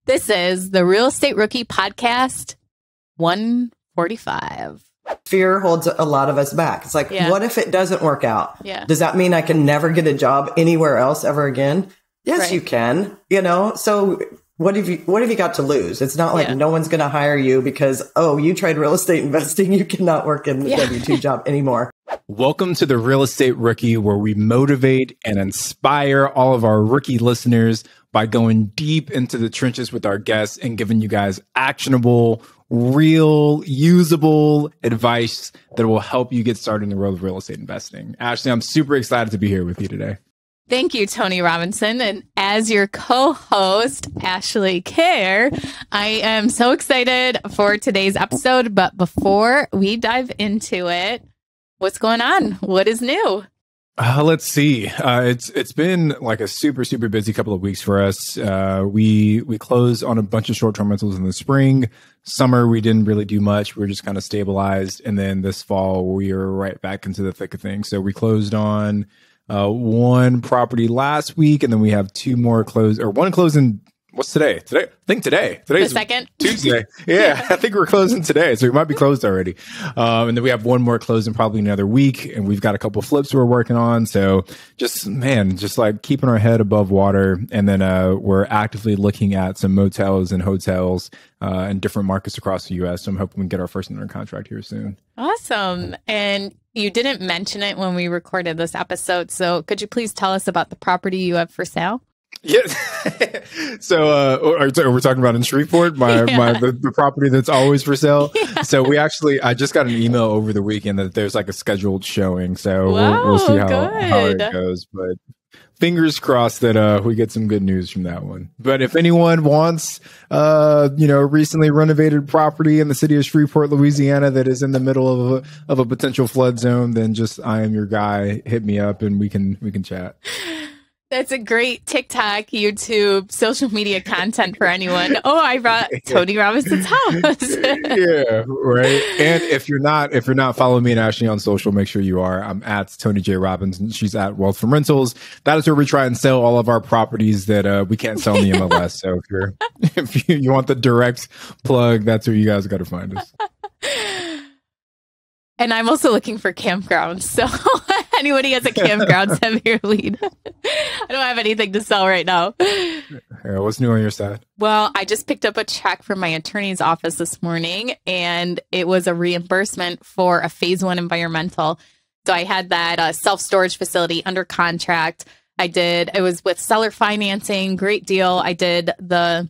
This is the Real Estate Rookie Podcast 145. Fear holds a lot of us back. It's like, what if it doesn't work out? Yeah. Does that mean I can never get a job anywhere else ever again? Yes, you can, so what have you got to lose? It's not like no one's going to hire you because, you tried real estate investing. You cannot work in the W-2 job anymore. Welcome to the Real Estate Rookie, where we motivate and inspire all of our rookie listeners by going deep into the trenches with our guests and giving you guys actionable, real, usable advice that will help you get started in the world of real estate investing. Ashley, I'm super excited to be here with you today. Thank you, Tony Robinson. And as your co-host, Ashley Kerr, I am so excited for today's episode. But before we dive into it, what's going on? What is new? Let's see. It's been like a super busy couple of weeks for us. We closed on a bunch of short-term rentals in the spring. Summer, we didn't really do much. We were just kind of stabilized. And then this fall, we are right back into the thick of things. So we closed on one property last week, and then we have two more closed, or one closing. What's today? I think today's the second Tuesday. Yeah, I think we're closing today, so we might be closed already. And then we have one more closing probably another week, and we've got a couple of flips we're working on. So just like keeping our head above water. And then we're actively looking at some motels and hotels in different markets across the U.S. So I'm hoping we can get our first under contract here soon. Awesome. And you didn't mention it when we recorded this episode. So could you please tell us about the property you have for sale? Yeah. So we're talking about in Shreveport, the property that's always for sale. Yeah. So I just got an email over the weekend that there's like a scheduled showing. So we'll see how it goes. But fingers crossed that we get some good news from that one. But if anyone wants recently renovated property in the city of Shreveport, Louisiana that is in the middle of a potential flood zone, then just I am your guy. Hit me up and we can chat. That's a great TikTok, YouTube, social media content for anyone. Oh, I brought Tony Robinson's house. Yeah, right. And if you're not following me and Ashley on social, make sure you are. I'm at Tony J. Robinson. She's at Wealth from Rentals. That is where we try and sell all of our properties that we can't sell in the MLS. So if you want the direct plug, that's where you guys got to find us. And I'm also looking for campgrounds. So anybody has a campground, send me your lead. I don't have anything to sell right now. Yeah, what's new on your side? Well, I just picked up a check from my attorney's office this morning, and it was a reimbursement for a phase 1 environmental. So I had that self-storage facility under contract. It was with seller financing, great deal. I did the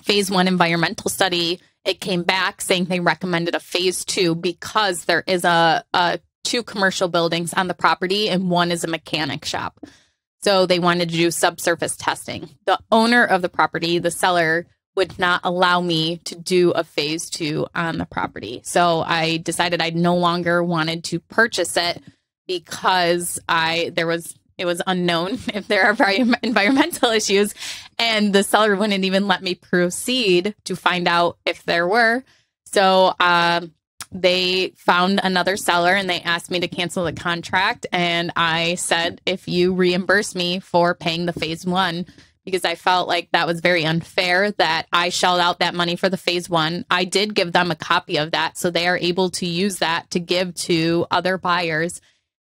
phase 1 environmental study. It came back saying they recommended a phase 2 because there is two commercial buildings on the property and one is a mechanic shop. So they wanted to do subsurface testing. The owner of the property, the seller, would not allow me to do a phase 2 on the property. So I decided I no longer wanted to purchase it because it was unknown if there are environmental issues, and the seller wouldn't even let me proceed to find out if there were. So they found another seller and they asked me to cancel the contract. And I said, if you reimburse me for paying the phase 1, because I felt like that was very unfair that I shelled out that money for the phase 1. I did give them a copy of that, so they are able to use that to give to other buyers.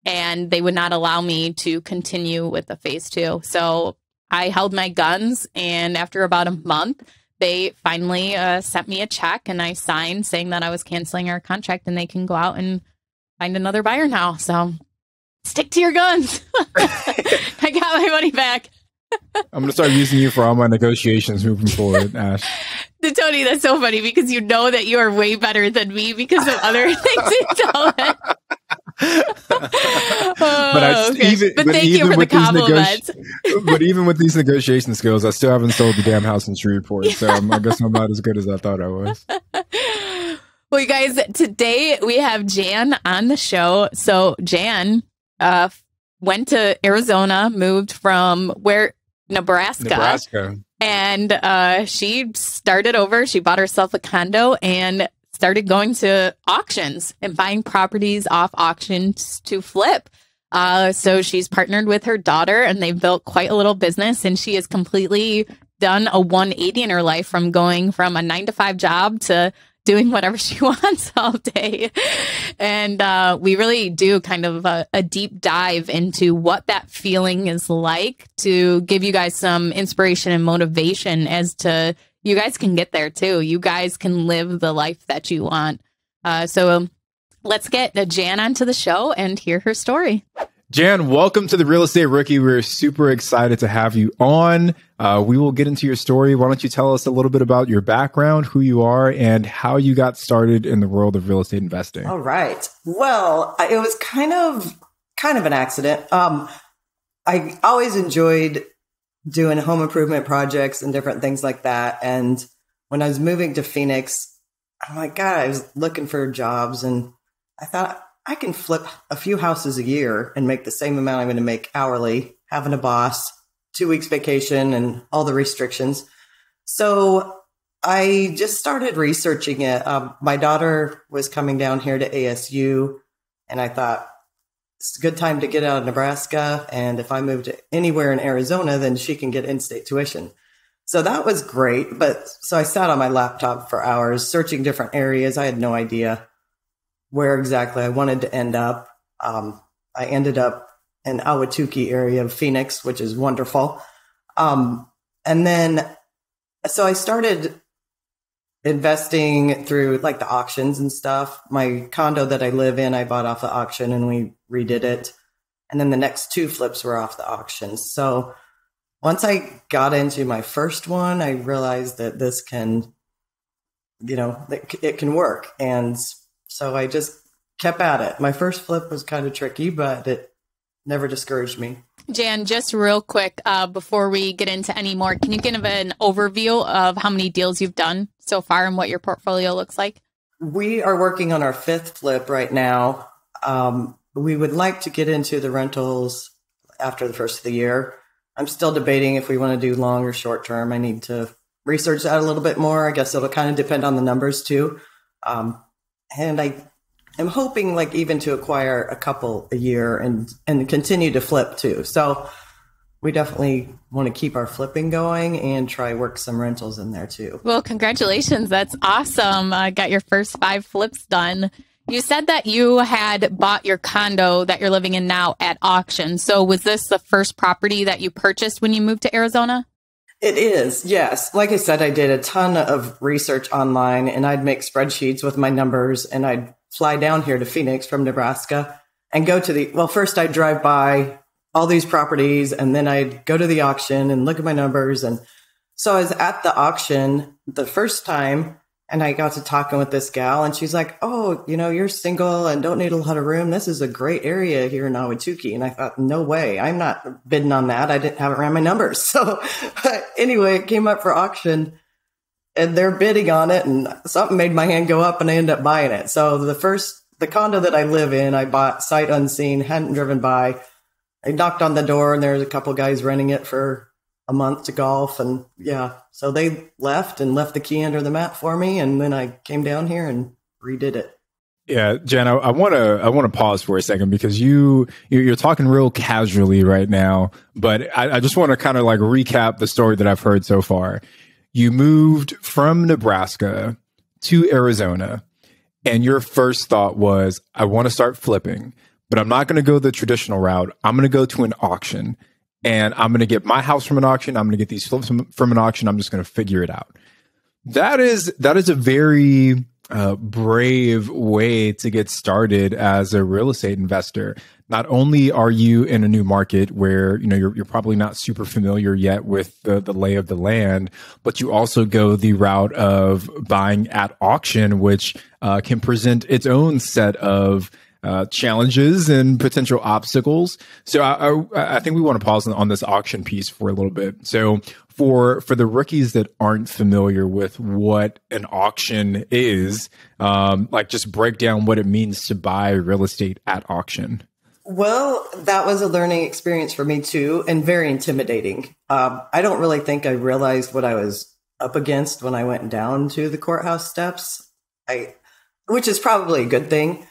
And they would not allow me to continue with the phase 2. So I held my guns. And after about a month, they finally sent me a check and I signed saying that I was canceling our contract and they can go out and find another buyer now. So stick to your guns. I got my money back. I'm going to start using you for all my negotiations moving forward, Ash. Tony, that's so funny because you know that you are way better than me because of other things you tell me. Thank you for the compliment. But even with these negotiation skills, I still haven't sold the damn house in Shreveport. So I guess I'm not as good as I thought I was. Well, you guys, today we have Jan on the show. So Jan went to Arizona, moved from Nebraska. And she started over. She bought herself a condo and started going to auctions and buying properties off auctions to flip. So she's partnered with her daughter and they've built quite a little business, and she is completely done a 180 in her life from going from a 9-to-5 job to doing whatever she wants all day. And we really do kind of a deep dive into what that feeling is like to give you guys some inspiration and motivation as to you guys can get there too. You guys can live the life that you want. So let's get Jan onto the show and hear her story. Jan, welcome to the Real Estate Rookie. We're super excited to have you on. We will get into your story. Why don't you tell us a little bit about your background, who you are, and how you got started in the world of real estate investing? All right. Well, it was kind of an accident. I always enjoyed doing home improvement projects and different things like that. And when I was moving to Phoenix, I'm like, God, I was looking for jobs, and I thought, I can flip a few houses a year and make the same amount I'm going to make hourly, having a boss, 2 weeks vacation, and all the restrictions. So I just started researching it. My daughter was coming down here to ASU, and I thought it's a good time to get out of Nebraska. And if I moved to anywhere in Arizona, then she can get in-state tuition. So that was great. So I sat on my laptop for hours searching different areas. I had no idea where exactly I wanted to end up. I ended up in Ahwatukee area of Phoenix, which is wonderful. And then, so I started investing through like the auctions and stuff. My condo that I live in, I bought off the auction and we redid it. And then the next 2 flips were off the auctions. So once I got into my first one, I realized that this can, it can work. And so I just kept at it. My first flip was kind of tricky, but it never discouraged me. Jan, just real quick, before we get into any more, can you give an overview of how many deals you've done so far and what your portfolio looks like? We are working on our 5th flip right now. We would like to get into the rentals after the first of the year. I'm still debating if we want to do long or short term. I need to research that a little bit more. I guess it'll kind of depend on the numbers too. And I am hoping like even to acquire a couple a year and continue to flip too. So we definitely want to keep our flipping going and try work some rentals in there too. Well, congratulations. That's awesome. Got your first 5 flips done. You said that you had bought your condo that you're living in now at auction. So was this the first property that you purchased when you moved to Arizona? It is, yes. Like I said, I did a ton of research online and I'd make spreadsheets with my numbers and I'd fly down here to Phoenix from Nebraska and go to first I'd drive by all these properties and then I'd go to the auction and look at my numbers. And so I was at the auction the first time and I got to talking with this gal and she's like, oh, you're single and don't need a lot of room. This is a great area here in Ahwatukee. And I thought, no way, I'm not bidding on that. I haven't ran my numbers. So anyway, it came up for auction and they're bidding on it and something made my hand go up and I ended up buying it. So the condo that I live in, I bought sight unseen, hadn't driven by. I knocked on the door and there was a couple guys renting it for a month to golf. And so they left the key under the mat for me. And then I came down here and redid it. Yeah, Jen, I want to pause for a second because you're talking real casually right now, but I just want to kind of like recap the story that I've heard so far. You moved from Nebraska to Arizona and your first thought was, I want to start flipping, but I'm not going to go the traditional route. I'm going to go to an auction. And I'm going to get my house from an auction. I'm going to get these flips from an auction. I'm just going to figure it out. That is a very brave way to get started as a real estate investor. Not only are you in a new market where you're probably not super familiar yet with the lay of the land, but you also go the route of buying at auction, which can present its own set of challenges and potential obstacles. So I think we want to pause on this auction piece for a little bit. So for the rookies that aren't familiar with what an auction is, just break down what it means to buy real estate at auction. Well, that was a learning experience for me too, and very intimidating. I don't really think I realized what I was up against when I went down to the courthouse steps, which is probably a good thing.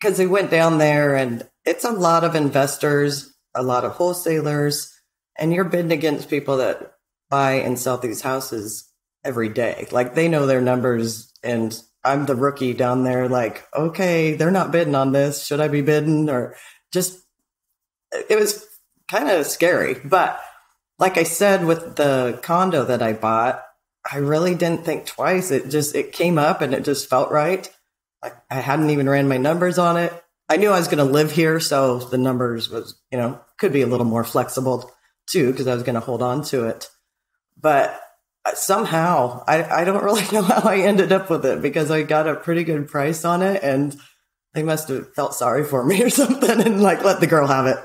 Because we went down there and it's a lot of investors, a lot of wholesalers, and you're bidding against people that buy and sell these houses every day. Like, they know their numbers, and I'm the rookie down there. Like, okay, they're not bidding on this. Should I be bidding? Or just, it was kind of scary. But like I said, with the condo that I bought, I really didn't think twice. It came up and it just felt right. Like, I hadn't even ran my numbers on it. I knew I was going to live here, so the numbers was, could be a little more flexible too, because I was going to hold on to it. But somehow, I don't really know how I ended up with it, because I got a pretty good price on it, and they must have felt sorry for me or something and like let the girl have it.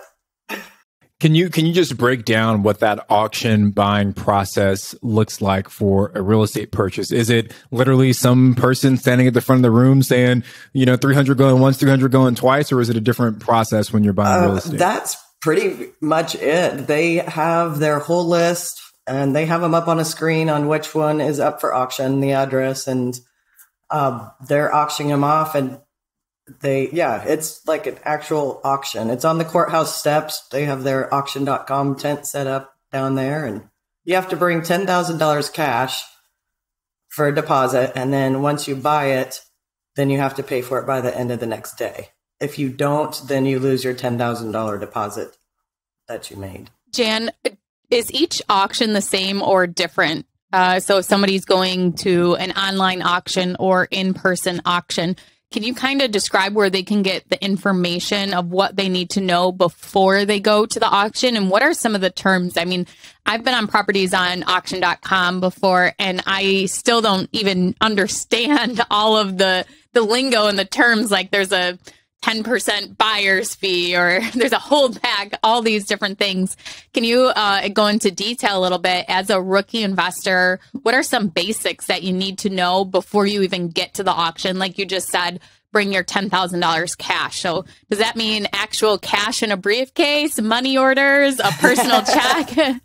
Can you just break down what that auction buying process looks like for a real estate purchase? Is it literally some person standing at the front of the room saying, 300 going once, 300 going twice, or is it a different process when you're buying real estate? That's pretty much it. They have their whole list, and they have them up on a screen on which one is up for auction, the address, and they're auctioning them off. And it's like an actual auction. It's on the courthouse steps. They have their auction.com tent set up down there, and you have to bring $10,000 cash for a deposit. And then once you buy it, then you have to pay for it by the end of the next day. If you don't, then you lose your $10,000 deposit that you made. Jan, is each auction the same or different? So if somebody's going to an online auction or in-person auction, can you kind of describe where they can get the information of what they need to know before they go to the auction? And what are some of the terms? I mean, I've been on properties on auction.com before, and I still don't even understand all of the lingo and the terms. Like, there's a 10% buyer's fee, or there's a holdback, all these different things. Can you go into detail a little bit as a rookie investor? What are some basics that you need to know before you even get to the auction? Like you just said, bring your $10,000 cash. So does that mean actual cash in a briefcase, money orders, a personal check?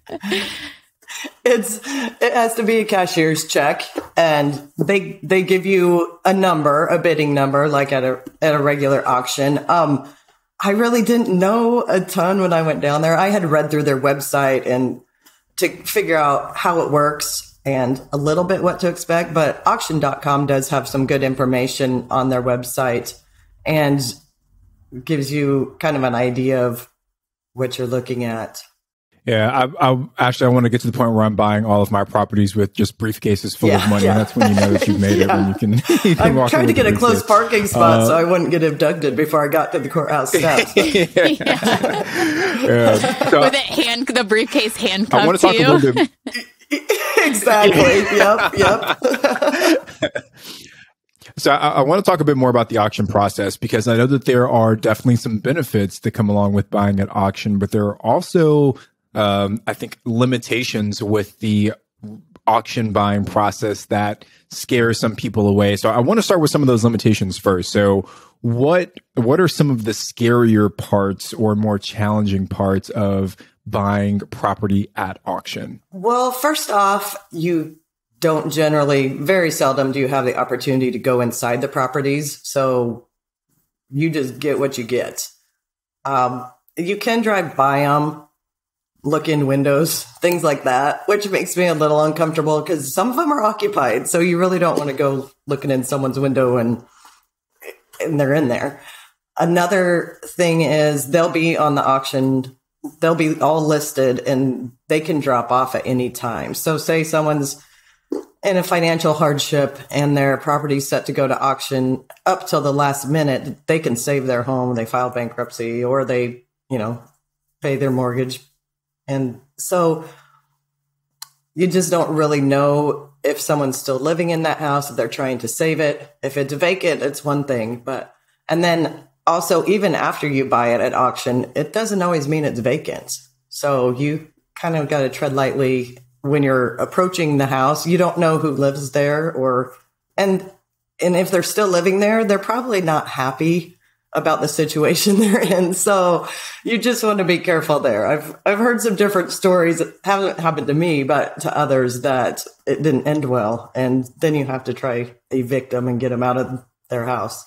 It has to be a cashier's check, and they give you a number, a bidding number, like at a regular auction. I really didn't know a ton when I went down there. I had read through their website and to figure out how it works and a little bit what to expect, but auction.com does have some good information on their website and gives you kind of an idea of what you're looking at. Yeah, I want to get to the point where I'm buying all of my properties with just briefcases full of money. And that's when you know that you've made it, when you can I'm trying to get a close parking spot so I wouldn't get abducted before I got to the courthouse steps. So, with the briefcase handcuffed I want to talk a little bit. Exactly. Yep. So I want to talk a bit more about the auction process, because I know that there are definitely some benefits that come along with buying at auction, but there are also I think limitations with the auction buying process that scares some people away. So I want to start with some of those limitations first. So what are some of the scarier parts or more challenging parts of buying property at auction? Well, first off, you don't very seldom do you have the opportunity to go inside the properties. So you just get what you get. You can drive by them, look in windows, things like that, which makes me a little uncomfortable because some of them are occupied. So you really don't want to go looking in someone's window and they're in there. Another thing is they'll be on the auction. They'll be all listed and they can drop off at any time. So say someone's in a financial hardship and their property's set to go to auction up till the last minute, they can save their home. They file bankruptcy or they, pay their mortgage. And so you just don't really know if someone's still living in that house, if they're trying to save it. If it's vacant, it's one thing. And then also, even after you buy it at auction, it doesn't always mean it's vacant. So you kind of got to tread lightly when you're approaching the house. You don't know who lives there and if they're still living there, they're probably not happy about the situation they're in. So you just want to be careful there. I've heard some different stories that haven't happened to me, but to others that it didn't end well. And then you have to try evict them and get them out of their house.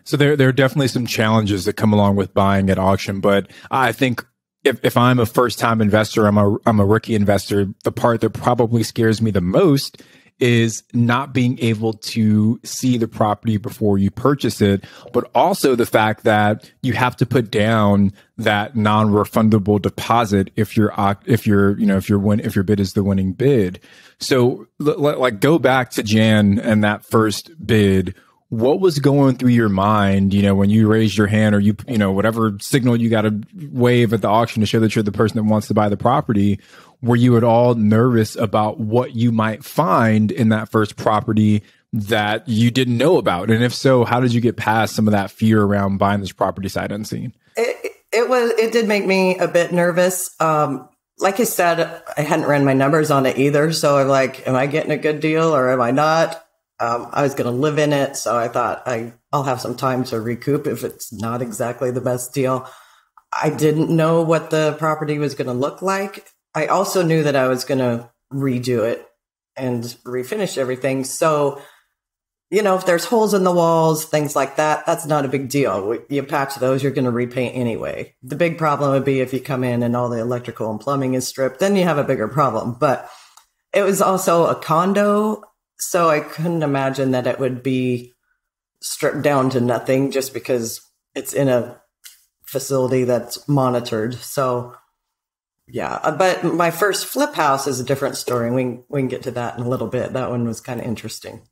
So there are definitely some challenges that come along with buying at auction, but I think if I'm a first time investor, I'm a rookie investor, the part that probably scares me the most is not being able to see the property before you purchase it, but also the fact that you have to put down that non-refundable deposit if your bid is the winning bid. So like go back to Jan and that first bid. What was going through your mind, when you raised your hand or whatever signal you got to wave at the auction to show that you're the person that wants to buy the property? Were you at all nervous about what you might find in that first property that you didn't know about? And if so, how did you get past some of that fear around buying this property sight unseen? It did make me a bit nervous. Like I said, I hadn't ran my numbers on it either. So I'm like, am I getting a good deal or am I not? I was going to live in it. So I thought I'll have some time to recoup if it's not exactly the best deal. I didn't know what the property was going to look like. I also knew that I was going to redo it and refinish everything. So, if there's holes in the walls, things like that, that's not a big deal. You patch those, you're going to repaint anyway. The big problem would be if you come in and all the electrical and plumbing is stripped, then you have a bigger problem. But it was also a condo, so I couldn't imagine that it would be stripped down to nothing just because it's in a facility that's monitored. So, yeah. But my first flip house is a different story. We can get to that in a little bit. That one was kind of interesting.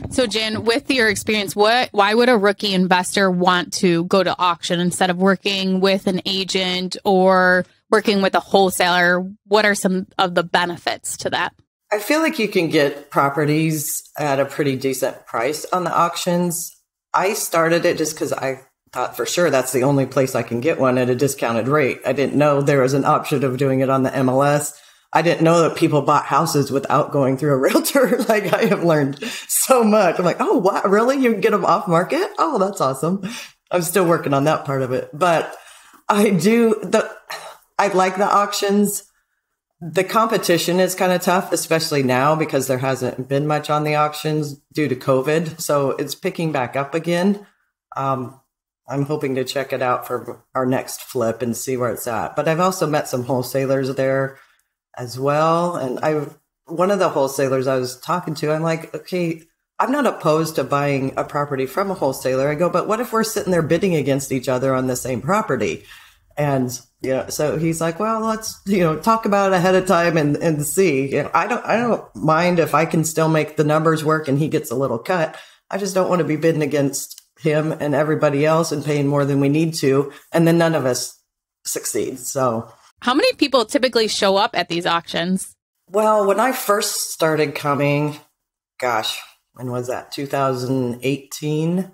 So, Jan, with your experience, why would a rookie investor want to go to auction instead of working with an agent or working with a wholesaler? What are some of the benefits to that? I feel like you can get properties at a pretty decent price on the auctions. I started it just because I thought for sure that's the only place I can get one at a discounted rate. I didn't know there was an option of doing it on the MLS. I didn't know that people bought houses without going through a realtor. Like I have learned so much. I'm like, oh, what? Really? You can get them off market? Oh, that's awesome. I'm still working on that part of it. But I like the auctions. The competition is kind of tough, especially now because there hasn't been much on the auctions due to COVID. So it's picking back up again. I'm hoping to check it out for our next flip and see where it's at. But I've also met some wholesalers there as well. And one of the wholesalers I was talking to, I'm like, okay, I'm not opposed to buying a property from a wholesaler. I go, but what if we're sitting there bidding against each other on the same property? And, so he's like, well, let's, talk about it ahead of time and see. I don't mind if I can still make the numbers work and he gets a little cut. I just don't want to be bidding against him and everybody else and paying more than we need to. And then none of us succeed. So how many people typically show up at these auctions? Well, when I first started coming, when was that? 2018.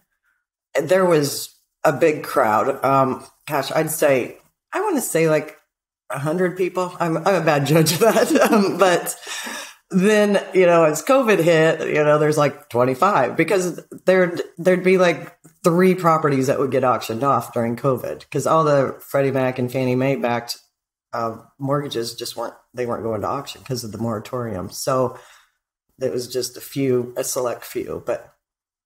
There was a big crowd. I'd say, I want to say like 100 people. I'm a bad judge of that. But then, as COVID hit, there's like 25 because there'd be like 3 properties that would get auctioned off during COVID because all the Freddie Mac and Fannie Mae backed mortgages weren't going to auction because of the moratorium. So it was just a select few, but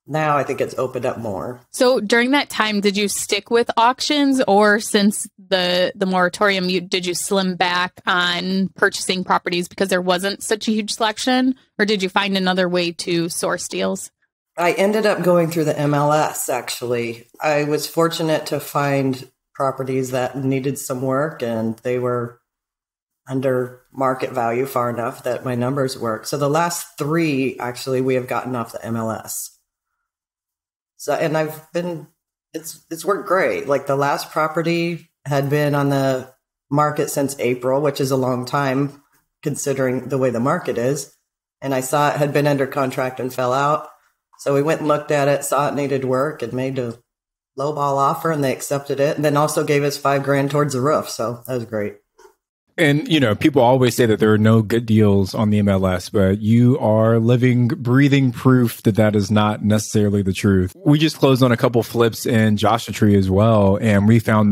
now I think it's opened up more. So during that time, did you stick with auctions, or since the moratorium, did you slim back on purchasing properties because there wasn't such a huge selection, or did you find another way to source deals? I ended up going through the MLS, actually. I was fortunate to find properties that needed some work, and they were under market value far enough that my numbers worked. So the last 3, actually, we have gotten off the MLS. So, and it's worked great. Like the last property had been on the market since April, which is a long time considering the way the market is. And I saw it had been under contract and fell out. So we went and looked at it, saw it needed work, and made a lowball offer, and they accepted it. And then also gave us $5,000 towards the roof. So that was great. And, people always say that there are no good deals on the MLS, but you are living, breathing proof that is not necessarily the truth. We just closed on a couple flips in Joshua Tree as well. And we found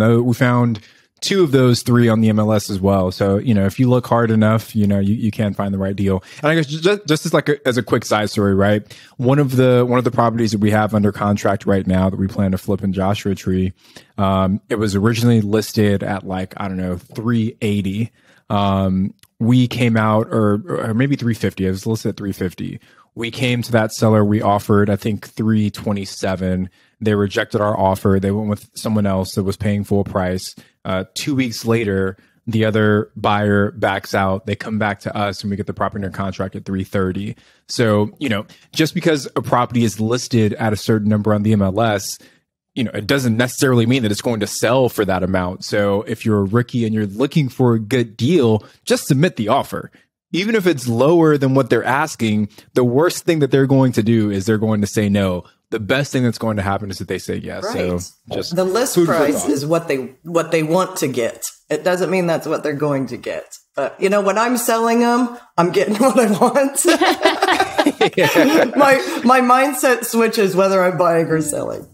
two of those three on the MLS as well. So, if you look hard enough, you can find the right deal. And I guess just as a quick side story, right? One of the properties that we have under contract right now that we plan to flip in Joshua Tree, it was originally listed at 380. We came out or maybe 350. It was listed at 350. We came to that seller. We offered, I think, 327. They rejected our offer. They went with someone else that was paying full price. 2 weeks later, the other buyer backs out. They come back to us and we get the property under contract at 330. So, just because a property is listed at a certain number on the MLS, it doesn't necessarily mean that it's going to sell for that amount. So if you're a rookie and you're looking for a good deal, just submit the offer. Even if it's lower than what they're asking, the worst thing that they're going to do is they're going to say no. The best thing that's going to happen is that they say yes. Right. So just the list price is what they want to get. It doesn't mean that's what they're going to get. But when I'm selling them, I'm getting what I want. My mindset switches whether I'm buying or selling.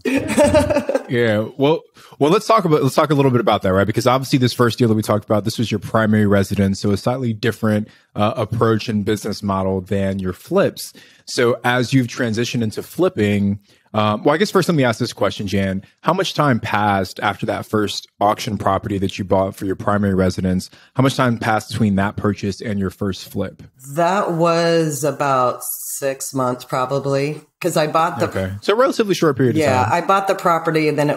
Yeah. Well, let's talk a little bit about that, right? Because obviously this first deal that we talked about, this was your primary residence. So a slightly different approach and business model than your flips. So as you've transitioned into flipping, I guess first let me ask this question, Jan. How much time passed after that first auction property that you bought for your primary residence? How much time passed between that purchase and your first flip? That was about 6 months probably, because I bought the... Okay. So a relatively short period of time. Yeah, I bought the property and then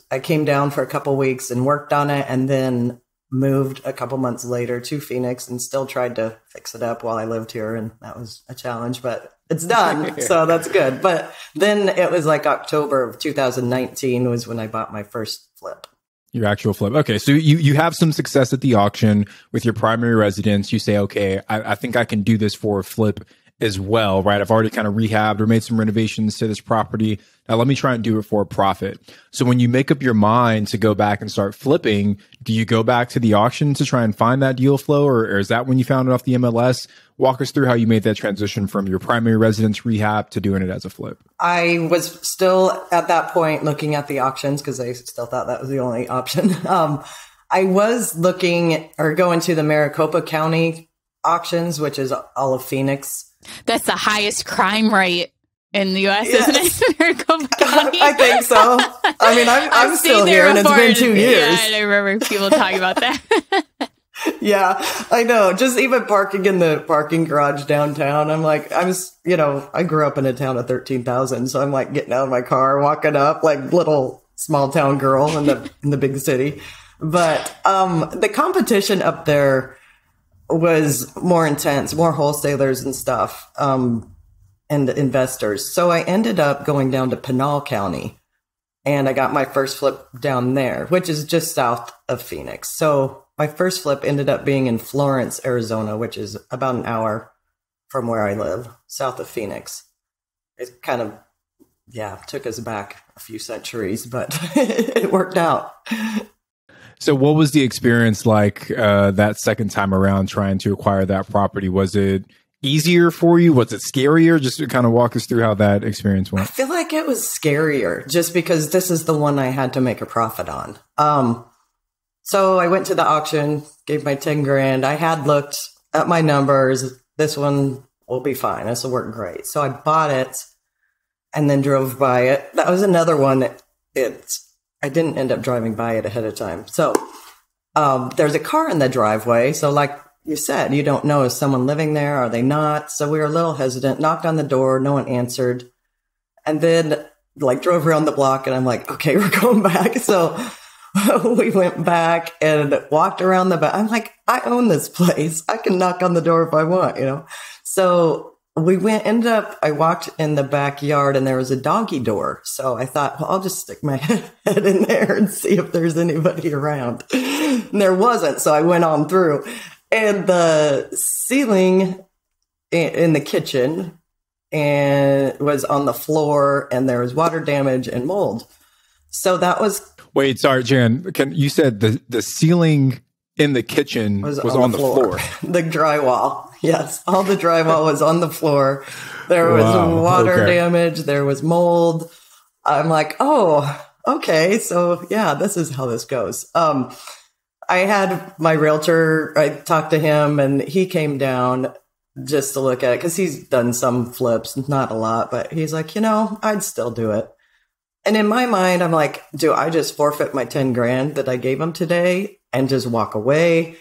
I came down for a couple weeks and worked on it and then moved a couple months later to Phoenix and still tried to fix it up while I lived here. And that was a challenge, but it's done. So that's good. But then it was October of 2019 was when I bought my first flip. Your actual flip. Okay. So you have some success at the auction with your primary residence. You say, okay, I think I can do this for a flip as well, right? I've already kind of rehabbed or made some renovations to this property. Now let me try and do it for a profit. So when you make up your mind to go back and start flipping, do you go back to the auction to try and find that deal flow, or is that when you found it off the MLS? Walk us through how you made that transition from your primary residence rehab to doing it as a flip. I was still at that point looking at the auctions because I still thought that was the only option. I was looking or going to the Maricopa County auctions, which is all of Phoenix. That's the highest crime rate in the U.S., yes. Isn't it? Maricopa County? I think so. I mean, I'm still here and it's been 2 years. Yeah, and I remember people talking about that. Yeah, I know. Just even parking in the parking garage downtown. I'm like, I grew up in a town of 13,000. So I'm like getting out of my car, walking up like little small town girl in the big city. But the competition up there was more intense, more wholesalers and stuff, and investors. So I ended up going down to Pinal County and I got my first flip down there, which is just south of Phoenix. So my first flip ended up being in Florence, Arizona, which is about an hour from where I live, south of Phoenix. It kind of, took us back a few centuries, but it worked out. So what was the experience like that second time around trying to acquire that property? Was it easier for you? Was it scarier? Just to kind of walk us through how that experience went. I feel like it was scarier just because this is the one I had to make a profit on. So I went to the auction, gave my 10 grand. I had looked at my numbers. This one will be fine. This will work great. So I bought it and then drove by it. That was another one I didn't end up driving by it ahead of time. So there's a car in the driveway. So like you said, you don't know, is someone living there? Are they not? So we were a little hesitant, knocked on the door. No one answered. And then drove around the block and I'm like, okay, we're going back. So we went back and walked around the back. I'm like, I own this place. I can knock on the door if I want, So I walked in the backyard and there was a doggy door. So I thought, well, I'll just stick my head in there and see if there's anybody around. And there wasn't. So I went on through and the ceiling in the kitchen and was on the floor and there was water damage and mold. So that was... Wait, sorry, Jan. You said the ceiling in the kitchen was on the floor. The drywall. Yes. All the drywall was on the floor. There was water damage. There was mold. I'm like, oh, okay. So yeah, this is how this goes. I had my realtor, I talked to him and he came down just to look at it because he's done some flips, not a lot, but he's like, I'd still do it. And in my mind, I'm like, do I just forfeit my 10 grand that I gave him today and just walk away?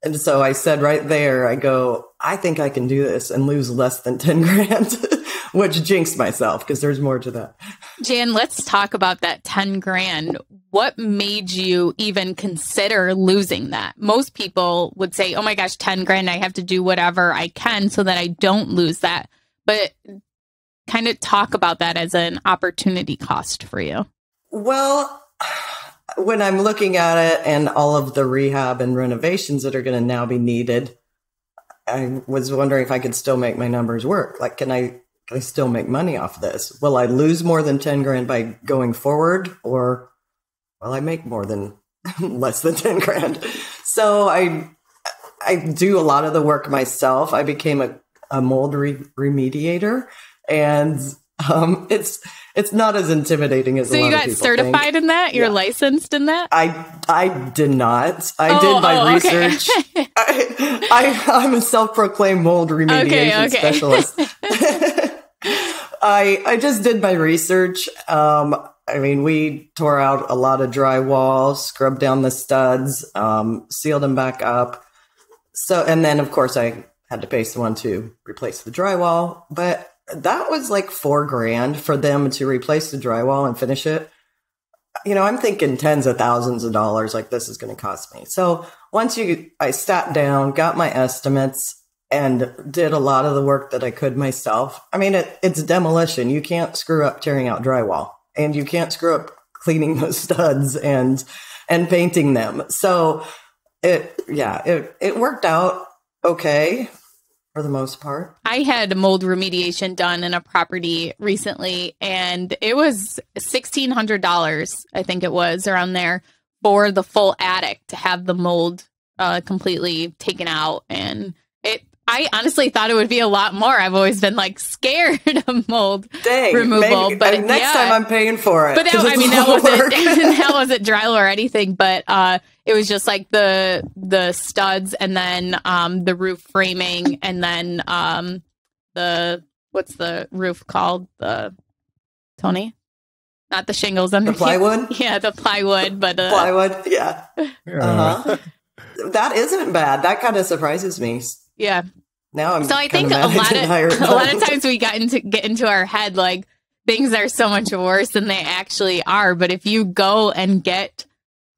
And so I said right there, I go, I think I can do this and lose less than 10 grand, which jinxed myself because there's more to that. Jan, let's talk about that 10 grand. What made you even consider losing that? Most people would say, oh my gosh, 10 grand, I have to do whatever I can so that I don't lose that. But kind of talk about that as an opportunity cost for you. Well, when I'm looking at it and all of the rehab and renovations that are going to now be needed, I was wondering if I could still make my numbers work. Like, can I still make money off this? Will I lose more than 10 grand by going forward, or will I make more than less than 10 grand? So I do a lot of the work myself. I became a mold remediator, and it's not as intimidating as a lot of people think. So you got certified in that? You're licensed in that? I did not. I did my research. Okay. I'm a self-proclaimed mold remediation specialist. I just did my research. We tore out a lot of drywall, scrubbed down the studs, sealed them back up. And then of course I had to pay someone to replace the drywall, but that was like $4 grand for them to replace the drywall and finish it. I'm thinking tens of thousands of dollars, like this is going to cost me. So I sat down, got my estimates, and did a lot of the work that I could myself. It's demolition. You can't screw up tearing out drywall, and you can't screw up cleaning those studs and painting them. So it worked out okay for the most part. I had mold remediation done in a property recently, and it was $1,600, I think it was, around there, for the full attic to have the mold completely taken out. And I honestly thought it would be a lot more. I've always been scared of mold removal. Maybe, but next time I'm paying for it. But that wasn't drywall or anything. But it was just the studs, and then the roof framing, and then what's the roof called? Tony? Not the shingles under the plywood. Yeah, the plywood. But plywood. Yeah. Uh-huh. That isn't bad. That kind of surprises me. Yeah. Now so I think a lot of times we get into our head things are so much worse than they actually are. But if you go and get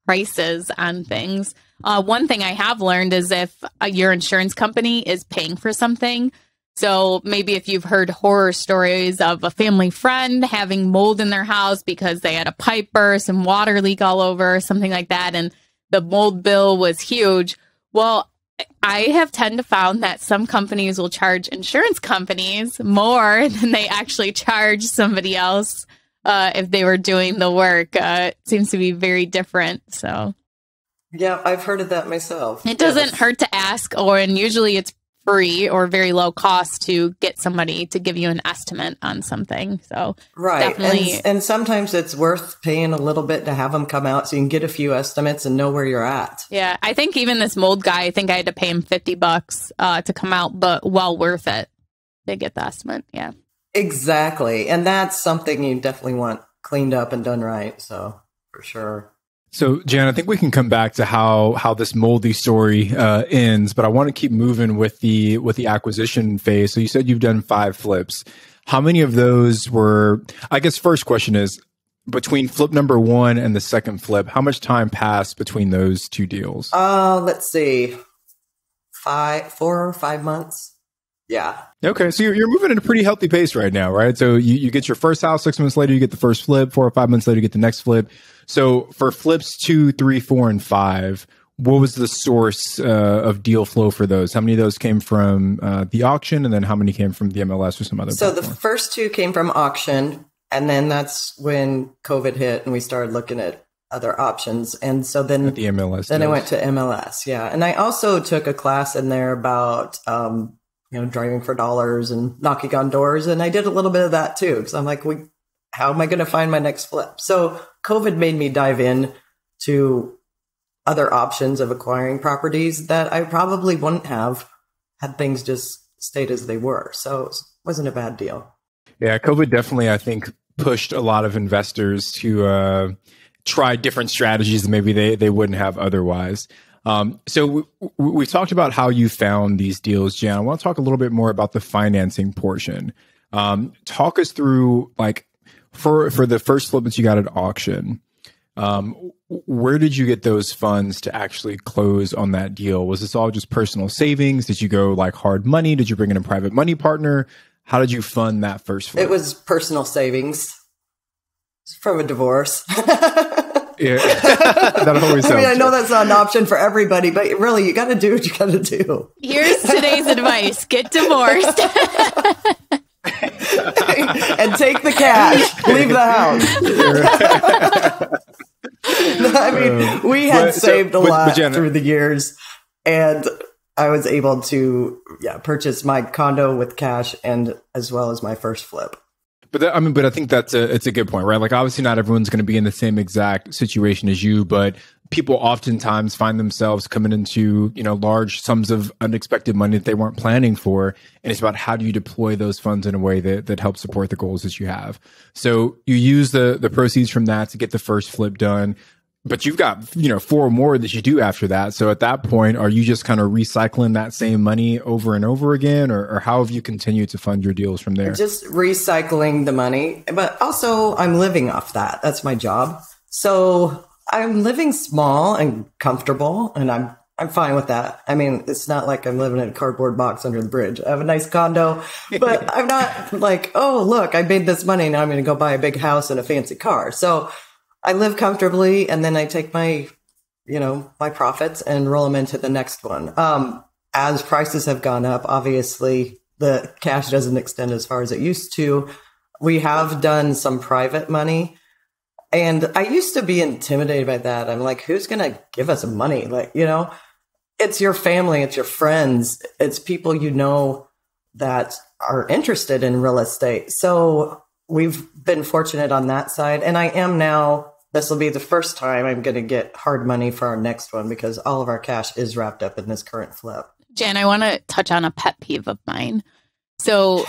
prices on things, one thing I have learned is if your insurance company is paying for something. So maybe if you've heard horror stories of a family friend having mold in their house because they had a pipe burst and water leak all over, something like that, and the mold bill was huge. Well, I have tend to found that some companies will charge insurance companies more than they actually charge somebody else if they were doing the work. It seems to be very different. So, yeah, I've heard of that myself. It doesn't hurt to ask, and usually it's free or very low cost to get somebody to give you an estimate on something. So right. Definitely. And sometimes it's worth paying a little bit to have them come out so you can get a few estimates and know where you're at. Yeah. I think even this mold guy, I think I had to pay him $50 to come out, but well worth it to get the estimate. Yeah. Exactly. And that's something you definitely want cleaned up and done right. So for sure. So, Jan, I think we can come back to how this moldy story ends, but I want to keep moving with the acquisition phase. So you said you've done 5 flips. How many of those were, I guess first question is, between flip number 1 and the second flip, how much time passed between those 2 deals? Let's see, 4 or 5 months. Yeah. Okay. So you're moving at a pretty healthy pace right now, right? So you get your first house, 6 months later, you get the first flip, 4 or 5 months later, you get the next flip. So for flips 2, 3, 4, and 5, what was the source of deal flow for those? How many of those came from the auction, and then how many came from the MLS or some other So platform? The first 2 came from auction, and then that's when COVID hit and we started looking at other options. And so then at the MLS. Then I went to MLS. Yeah. And I also took a class in there about driving for dollars and knocking on doors. And I did a little bit of that too. Cause I'm like, how am I going to find my next flip? So COVID made me dive in to other options of acquiring properties that I probably wouldn't have had things just stayed as they were. So it wasn't a bad deal. Yeah, COVID definitely, I think, pushed a lot of investors to try different strategies that maybe they wouldn't have otherwise. So we talked about how you found these deals, Jan. I want to talk a little bit more about the financing portion. Talk us through, like, for the first flip that you got at auction, where did you get those funds to actually close on that deal? Was this all just personal savings? Did you go like hard money? Did you bring in a private money partner? How did you fund that first flip? It was personal savings from a divorce. Yeah, that always sounds. I know that's not an option for everybody, but really, you got to do what you got to do. Here's today's advice: get divorced. And take the cash. Leave the house. I mean, we had saved a lot through the years, and I was able to purchase my condo with cash, and as well as my first flip. But I think it's a good point, right? Like, obviously not everyone's going to be in the same exact situation as you, but people oftentimes find themselves coming into, large sums of unexpected money that they weren't planning for. And it's about how do you deploy those funds in a way that helps support the goals that you have. So you use the proceeds from that to get the first flip done. But you've got, 4 more that you do after that. So at that point, are you just kind of recycling that same money over and over again? Or how have you continued to fund your deals from there? Just recycling the money. But also, I'm living off that. That's my job. So I'm living small and comfortable, and I'm fine with that. I mean, it's not like I'm living in a cardboard box under the bridge. I have a nice condo, but I'm not like, oh, look, I made this money. Now I'm going to go buy a big house and a fancy car. So I live comfortably, and then I take my profits and roll them into the next one. As prices have gone up, obviously the cash doesn't extend as far as it used to. We have done some private money, and I used to be intimidated by that. I'm like, who's going to give us money? Like, it's your family, it's your friends, it's people that are interested in real estate. So we've been fortunate on that side. And I am now, this will be the first time I'm going to get hard money for our next one, because all of our cash is wrapped up in this current flip. Jan, I want to touch on a pet peeve of mine. So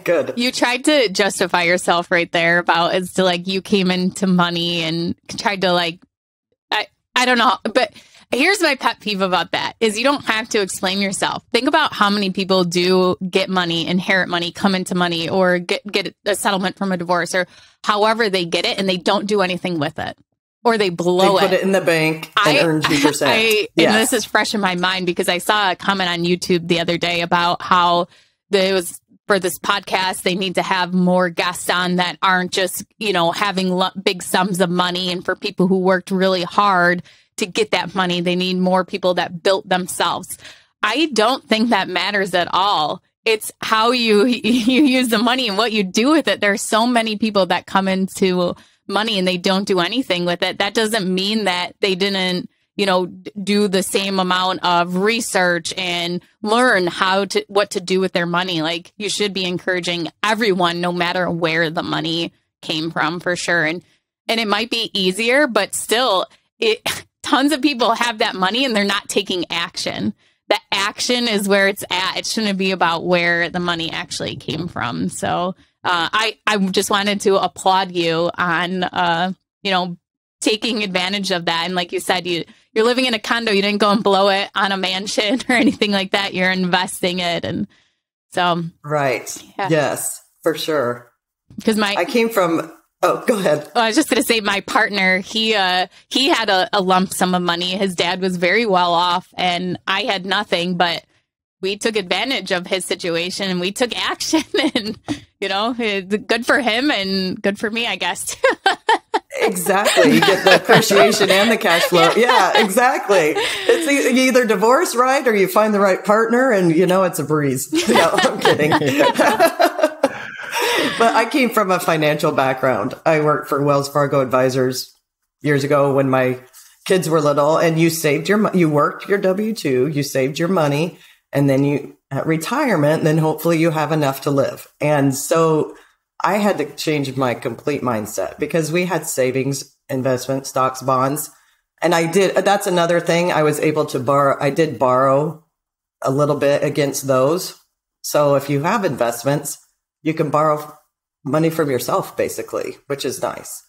good. You tried to justify yourself right there about as to like you came into money and tried to I don't know, but here's my pet peeve about that is you don't have to explain yourself. Think about how many people do get money, inherit money, come into money, or get a settlement from a divorce, or however they get it, and they don't do anything with it, or they blow it. They put it in the bank and earn 2%. And this is fresh in my mind because I saw a comment on YouTube the other day about how there was, for this podcast, they need to have more guests on that aren't just, having big sums of money. And for people who worked really hard to get that money, they need more people that built themselves. I don't think that matters at all. It's how you use the money and what you do with it. There's so many people that come into money and they don't do anything with it. That doesn't mean that they didn't, do the same amount of research and learn what to do with their money. Like, you should be encouraging everyone, no matter where the money came from, for sure. And it might be easier, but still, tons of people have that money and they're not taking action. The action is where it's at. It shouldn't be about where the money actually came from. So I just wanted to applaud you on, taking advantage of that. And like you said, you're living in a condo. You didn't go and blow it on a mansion or anything like that. You're investing it. And so. Right. Yeah. Yes, for sure. Because I came from, oh, go ahead. I was just going to say my partner, he had a lump sum of money. His dad was very well off and I had nothing, but we took advantage of his situation and we took action and, good for him and good for me, I guess. Exactly. You get the appreciation and the cash flow. Yeah, exactly. It's you either divorce, right? Or you find the right partner and it's a breeze. No, I'm kidding. But I came from a financial background. I worked for Wells Fargo Advisors years ago when my kids were little, and you worked your W-2, you saved your money, and then you at retirement, then hopefully you have enough to live. And so I had to change my complete mindset because we had savings, investment, stocks, bonds, And that's another thing. I was able to I did borrow a little bit against those. So if you have investments, you can borrow money from yourself, basically, which is nice.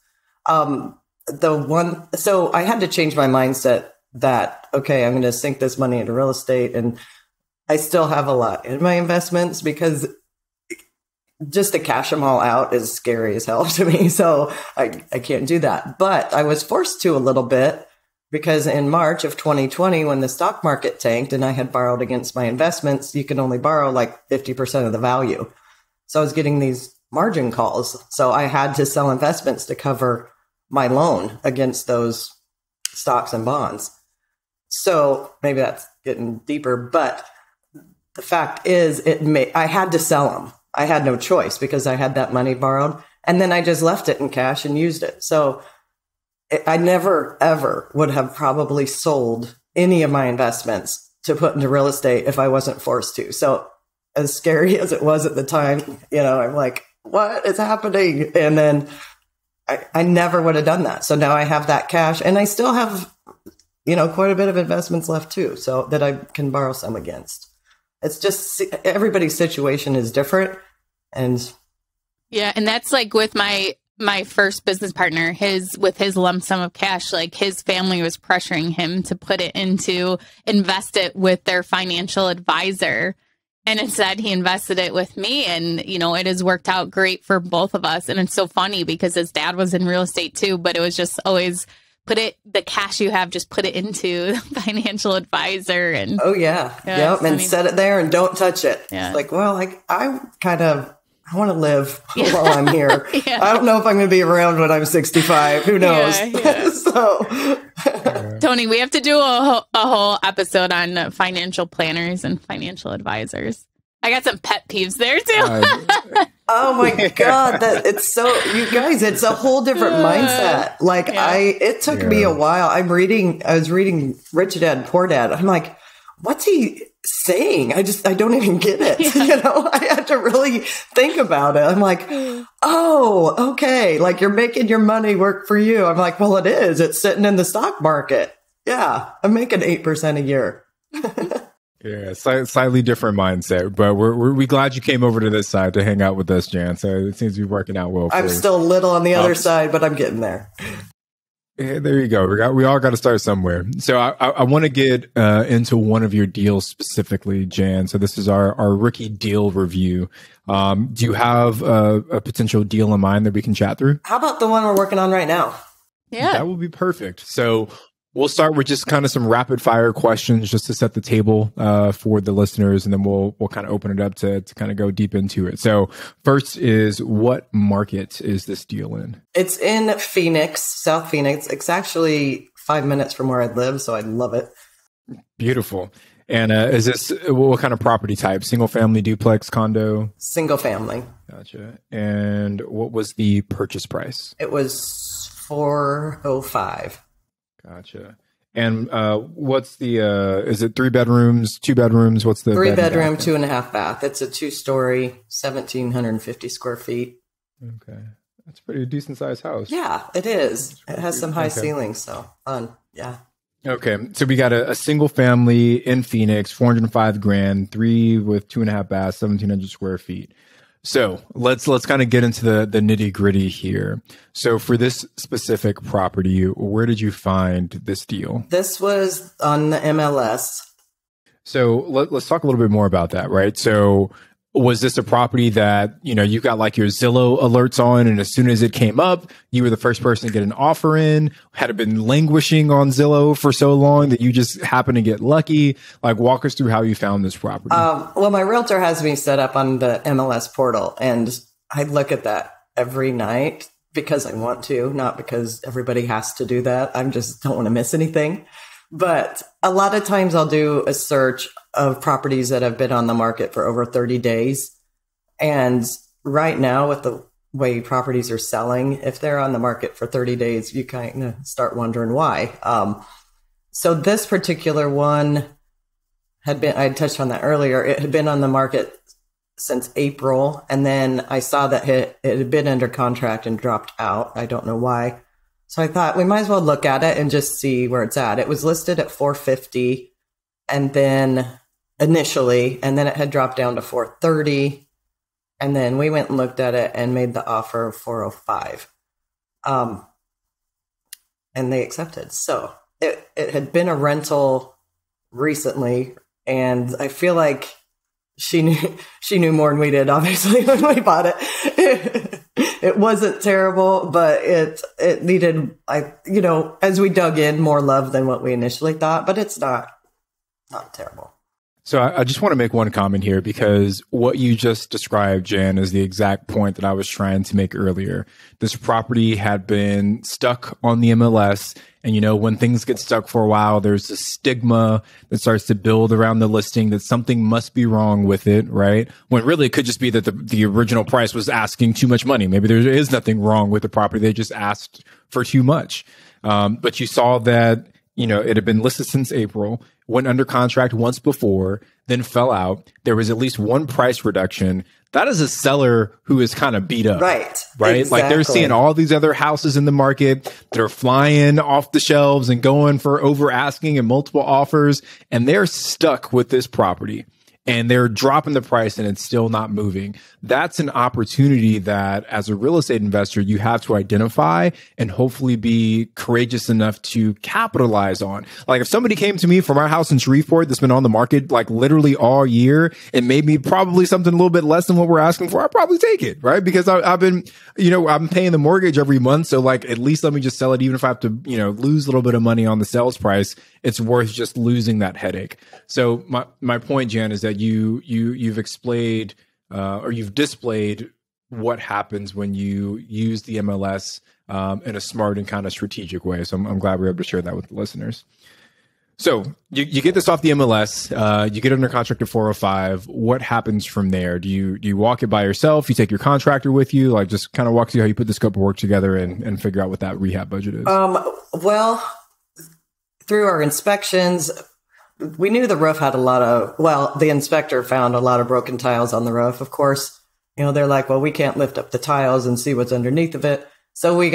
So I had to change my mindset that, okay, I'm going to sink this money into real estate. And I still have a lot in my investments because just to cash them all out is scary as hell to me. So I can't do that. But I was forced to a little bit because in March of 2020, when the stock market tanked and I had borrowed against my investments, you can only borrow like 50% of the value. So I was getting these margin calls. So I had to sell investments to cover my loan against those stocks and bonds. So maybe that's getting deeper, but the fact is I had to sell them. I had no choice because I had that money borrowed, and then I just left it in cash and used it. So I never, ever would have probably sold any of my investments to put into real estate if I wasn't forced to. So as scary as it was at the time, I'm like, what is happening? And then I never would have done that. So now I have that cash, and I still have, quite a bit of investments left too, so that I can borrow some against. It's just everybody's situation is different. And yeah, and that's like with my first business partner, with his lump sum of cash, like his family was pressuring him to invest it with their financial advisor. And instead he invested it with me, and, it has worked out great for both of us. And it's so funny because his dad was in real estate too, but it was just always the cash you have, just put it into the financial advisor. And oh yeah. Yep. And set it there and don't touch it. Yeah. It's like, well, I want to live while I'm here. Yeah. I don't know if I'm going to be around when I'm 65. Who knows? Yeah. So, Tony, we have to do a whole episode on financial planners and financial advisors. I got some pet peeves there too. Oh my God. It's a whole different mindset. Like it took me a while. I was reading Rich Dad, Poor Dad. I'm like, what's he saying? I don't even get it. Yeah. I had to really think about it. I'm like, oh, okay. Like you're making your money work for you. I'm like, well, it is. It's sitting in the stock market. Yeah. I'm making 8% a year. Yeah, slightly different mindset, but we're glad you came over to this side to hang out with us, Jan. So it seems to be working out well for you. I'm still a little on the other side, but I'm getting there. Yeah, there you go. We all got to start somewhere. So I want to get into one of your deals specifically, Jan. So this is our rookie deal review. Do you have a potential deal in mind that we can chat through? How about the one we're working on right now? Yeah, that would be perfect. So we'll start with just kind of some rapid fire questions just to set the table for the listeners, and then we'll kind of open it up to kind of go deep into it. So first is, what market is this deal in? It's in Phoenix, South Phoenix. It's actually 5 minutes from where I live, so I love it. Beautiful. And is this, what kind of property type? Single family, duplex, condo? Single family. Gotcha. And what was the purchase price? It was $405,000. Gotcha. And what's the, is it 3 bedrooms, 2 bedrooms? What's the 3 bedroom, 2.5 bath. It's a 2-story, 1,750 square feet. Okay. That's a pretty decent sized house. Yeah, it is. It has some high ceilings, so fun. Yeah. Okay. So we got a single family in Phoenix, $405,000, 3 with 2.5 baths, 1,700 square feet. So let's kind of get into the nitty gritty here. So for this specific property, where did you find this deal? This was on the MLS. So let's talk a little bit more about that, right? So was this a property that, you got like your Zillow alerts on, and as soon as it came up, you were the first person to get an offer in? Had it been languishing on Zillow for so long that you just happened to get lucky? Like, walk us through how you found this property. Well, my realtor has me set up on the MLS portal, and I look at that every night because I want to, not because everybody has to do that. I just don't want to miss anything. But a lot of times I'll do a search of properties that have been on the market for over 30 days. And right now, with the way properties are selling, if they're on the market for 30 days, you kind of start wondering why. So this particular one I touched on that earlier. It had been on the market since April. And then I saw that it had been under contract and dropped out. I don't know why. So I thought we might as well look at it and just see where it's at. It was listed at 450 and then initially, and then it had dropped down to 430. And then we went and looked at it and made the offer of 405. And they accepted. So it had been a rental recently, and I feel like she knew more than we did, obviously, when we bought it. It wasn't terrible, but it needed, as we dug in, more love than what we initially thought, but it's not terrible. So I just want to make one comment here, because what you just described, Jan, is the exact point that I was trying to make earlier. This property had been stuck on the MLS. And, when things get stuck for a while, there's a stigma that starts to build around the listing that something must be wrong with it, right? When really it could just be that the original price was asking too much money. Maybe there is nothing wrong with the property. They just asked for too much. But you saw that, it had been listed since April, went under contract once before, then fell out. There was at least one price reduction. That is a seller who is kind of beat up. Right. Exactly. Like they're seeing all these other houses in the market that are flying off the shelves and going for over asking and multiple offers. And they're stuck with this property. And they're dropping the price and it's still not moving. That's an opportunity that as a real estate investor, you have to identify and hopefully be courageous enough to capitalize on. Like if somebody came to me from our house in Shreveport that's been on the market like literally all year and made me probably something a little bit less than what we're asking for, I'd probably take it, right? Because I've been, I'm paying the mortgage every month. So like at least let me just sell it. Even if I have to, lose a little bit of money on the sales price, it's worth just losing that headache. So my point, Jan, is that you've explained or you've displayed what happens when you use the MLS in a smart and kind of strategic way. So I'm glad we're able to share that with the listeners. So you get this off the MLS, you get under contract at 405. What happens from there? Do you walk it by yourself? You take your contractor with you? Like just kind of walk through how you put the scope of work together and figure out what that rehab budget is. Well, through our inspections, we knew the roof had the inspector found a lot of broken tiles on the roof. Of course, they're like, well, we can't lift up the tiles and see what's underneath of it. So we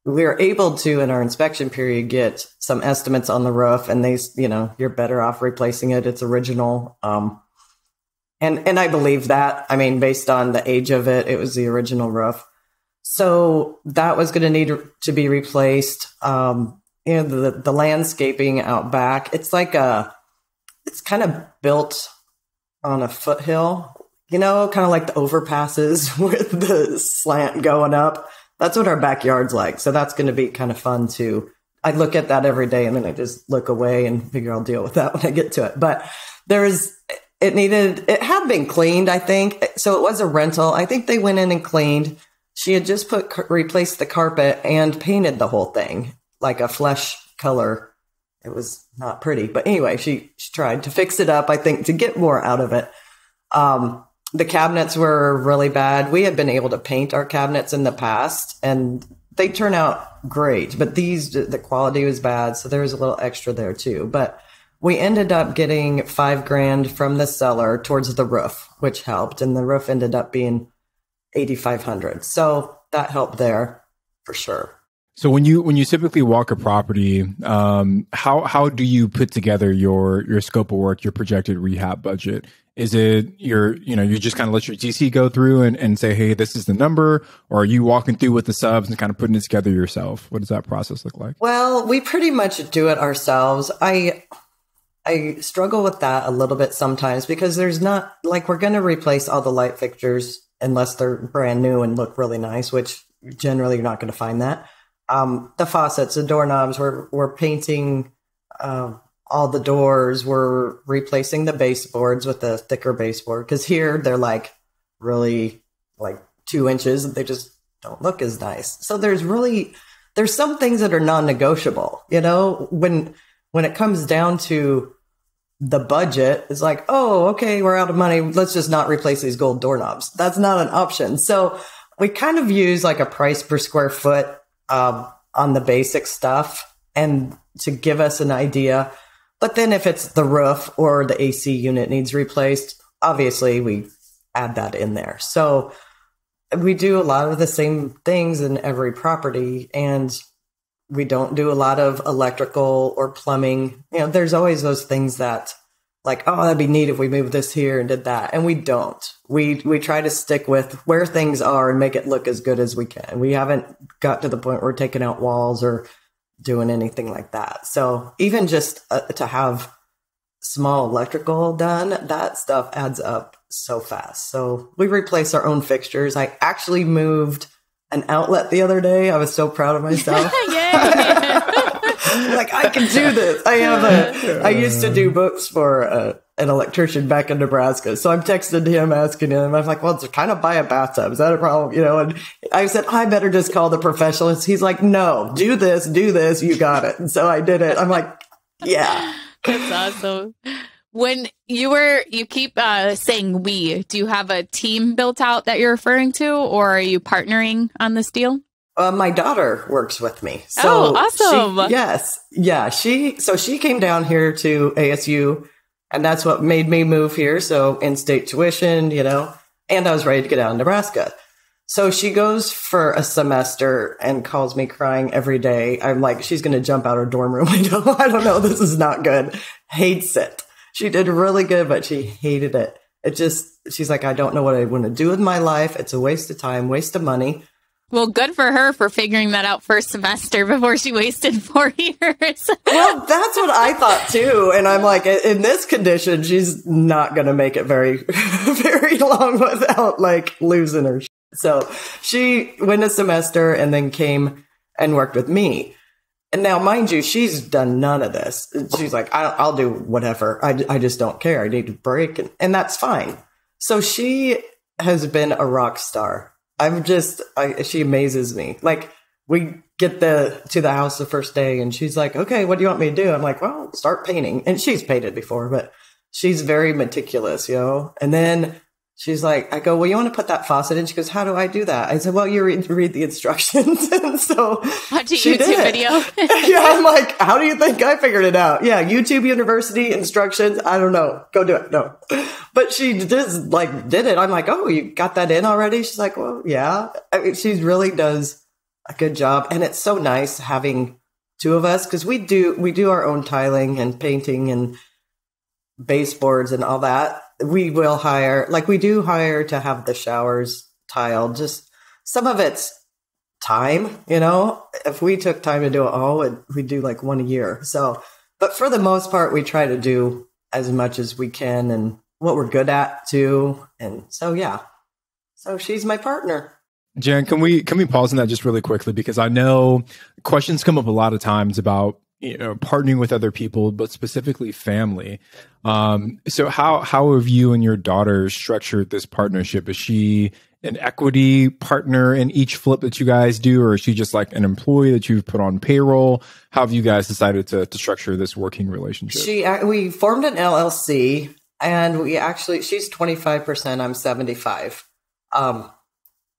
were able to, in our inspection period, get some estimates on the roof, and they, you're better off replacing it. It's original. And I believe that, based on the age of it, it was the original roof. So that was going to need to be replaced. The landscaping out back, it's kind of built on a foothill, kind of like the overpasses with the slant going up. That's what our backyard's like. So that's going to be kind of fun too. I look at that every day and then I just look away and figure I'll deal with that when I get to it. But it had been cleaned, I think. So it was a rental. I think they went in and cleaned. She had just replaced the carpet and painted the whole thing like a flesh color. It was not pretty, but anyway, she tried to fix it up, I think, to get more out of it. The cabinets were really bad. We had been able to paint our cabinets in the past and they turn out great, but the quality was bad. So there was a little extra there too, but we ended up getting $5,000 from the seller towards the roof, which helped. And the roof ended up being $8,500. So that helped there for sure. So when you typically walk a property, how do you put together your scope of work, your projected rehab budget? Is it you just kind of let your GC go through and say, hey, this is the number, or are you walking through with the subs and kind of putting it together yourself? What does that process look like? Well, we pretty much do it ourselves. I struggle with that a little bit sometimes because there's not like we're going to replace all the light fixtures unless they're brand new and look really nice, which generally you're not going to find that. The faucets, the doorknobs, we're painting all the doors. We're replacing the baseboards with a thicker baseboard because here they're like really like 2 inches. They just don't look as nice. So there's some things that are non-negotiable. When it comes down to the budget, it's like, oh, okay, we're out of money. Let's just not replace these gold doorknobs. That's not an option. So we kind of use like a price per square foot on the basic stuff and to give us an idea. But then if it's the roof or the AC unit needs replaced, obviously we add that in there. So we do a lot of the same things in every property. And We don't do a lot of electrical or plumbing. You know, there's always those things that like, oh, that'd be neat if we moved this here and did that. And we don't. We try to stick with where things are and make it look as good as we can. We haven't got to the point where we're taking out walls or doing anything like that. So even just to have small electrical done, that stuff adds up so fast. So we replace our own fixtures. I actually moved an outlet the other day. I was so proud of myself. Like, I can do this. I used to do books for an electrician back in Nebraska. So I'm texting him, asking him, I'm like, well, it's kind of buy a bathtub. Is that a problem? You know, and I said, I better just call the professionals. He's like, no, do this. You got it. And so I did it. I'm like, yeah. That's awesome. When you keep saying we, do you have a team built out that you're referring to, or are you partnering on this deal? My daughter works with me. So awesome. Yes. Yeah. She came down here to ASU, and that's what made me move here. So in-state tuition, you know, and I was ready to get out of Nebraska. So she goes for a semester and calls me crying every day. I'm like, she's going to jump out her dorm room. I don't know. This is not good. Hates it. She did really good, but she hated it. She's like, I don't know what I want to do with my life. It's a waste of time, waste of money. Well, good for her for figuring that out first semester before she wasted 4 years. Well, that's what I thought too. And I'm like, in this condition, she's not going to make it very, very long without like losing her. So she went a semester and then came and worked with me. And now, mind you, she's done none of this. She's like, I'll do whatever. I just don't care. I need a break. And that's fine. So she has been a rock star. She amazes me. Like, we get to the house the first day and she's like, okay, what do you want me to do? I'm like, well, start painting. And she's painted before, but she's very meticulous, you know? And then she's like, I go, well, you want to put that faucet in? She goes, how do I do that? I said, well, you read the instructions. And so watch a YouTube video. Yeah, I'm like, how do you think I figured it out? Yeah, YouTube University instructions. I don't know. Go do it. No. But she just did it. I'm like, oh, you got that in already? She's like, well, yeah. I mean, she really does a good job. And it's so nice having two of us because we do our own tiling and painting and baseboards and all that. We will hire to have the showers tiled. Just some of it's time, you know. If we took time to do it all, we'd do like one a year. So, but for the most part, we try to do as much as we can and what we're good at too. And so, yeah. So she's my partner. Jen, can we pause on that just really quickly? Because I know questions come up a lot of times about, you know, partnering with other people, but specifically family. So how have you and your daughter structured this partnership? Is she an equity partner in each flip that you guys do, or is she just like an employee that you've put on payroll? How have you guys decided to structure this working relationship? We formed an LLC, and she's 25%, I'm 75%.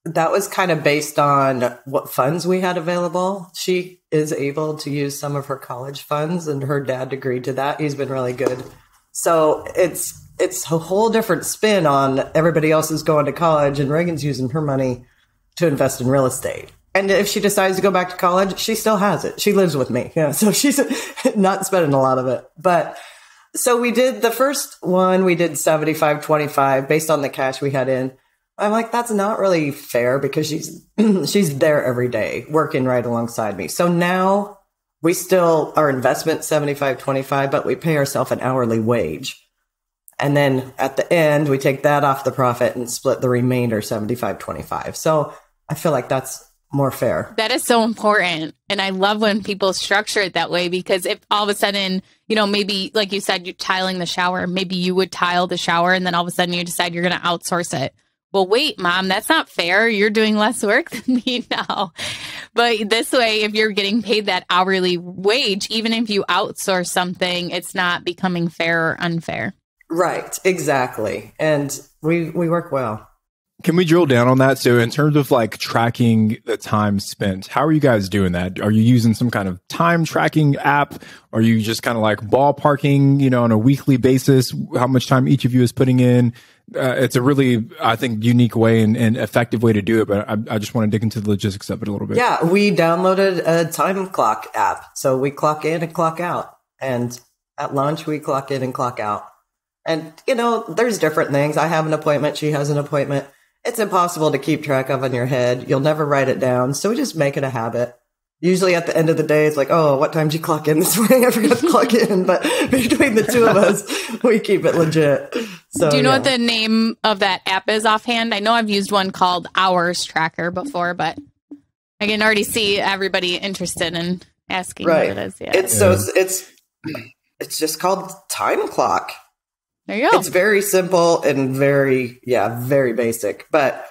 That was kind of based on what funds we had available. She is able to use some of her college funds, and her dad agreed to that. He's been really good. So it's a whole different spin on everybody else is going to college, and Reagan's using her money to invest in real estate. And if she decides to go back to college, she still has it. She lives with me. Yeah, so she's not spending a lot of it. But so we did the first one, we did 75-25 based on the cash we had in. I'm like, that's not really fair because she's there every day working right alongside me. So now we still, our investment 75-25, but we pay ourselves an hourly wage. And then at the end, we take that off the profit and split the remainder 75-25. So I feel like that's more fair. That is so important. And I love when people structure it that way, because if all of a sudden, you know, maybe like you said, you're tiling the shower, maybe you would tile the shower and then all of a sudden you decide you're going to outsource it. Well, wait, Mom, that's not fair. You're doing less work than me now. But this way, if you're getting paid that hourly wage, even if you outsource something, it's not becoming fair or unfair. Right. Exactly. And we work well. Can we drill down on that? So in terms of like tracking the time spent, how are you guys doing that? Are you using some kind of time tracking app? Are you just kind of like ballparking, you know, on a weekly basis, how much time each of you is putting in? it's a really, I think, unique way and effective way to do it. But I just want to dig into the logistics of it a little bit. Yeah, we downloaded a time clock app. So we clock in and clock out. And at lunch, we clock in and clock out. And, there's different things. I have an appointment. She has an appointment. It's impossible to keep track of in your head. You'll never write it down. So we just make it a habit. Usually at the end of the day, it's like, oh, what time did you clock in this morning? I forgot to clock in. But between the two of us, we keep it legit. So, do you know what the name of that app is offhand? I know I've used one called Hours Tracker before, but I can already see everybody interested in asking what it is. Yeah. It's just called Time Clock. There you go. It's very simple and very basic, but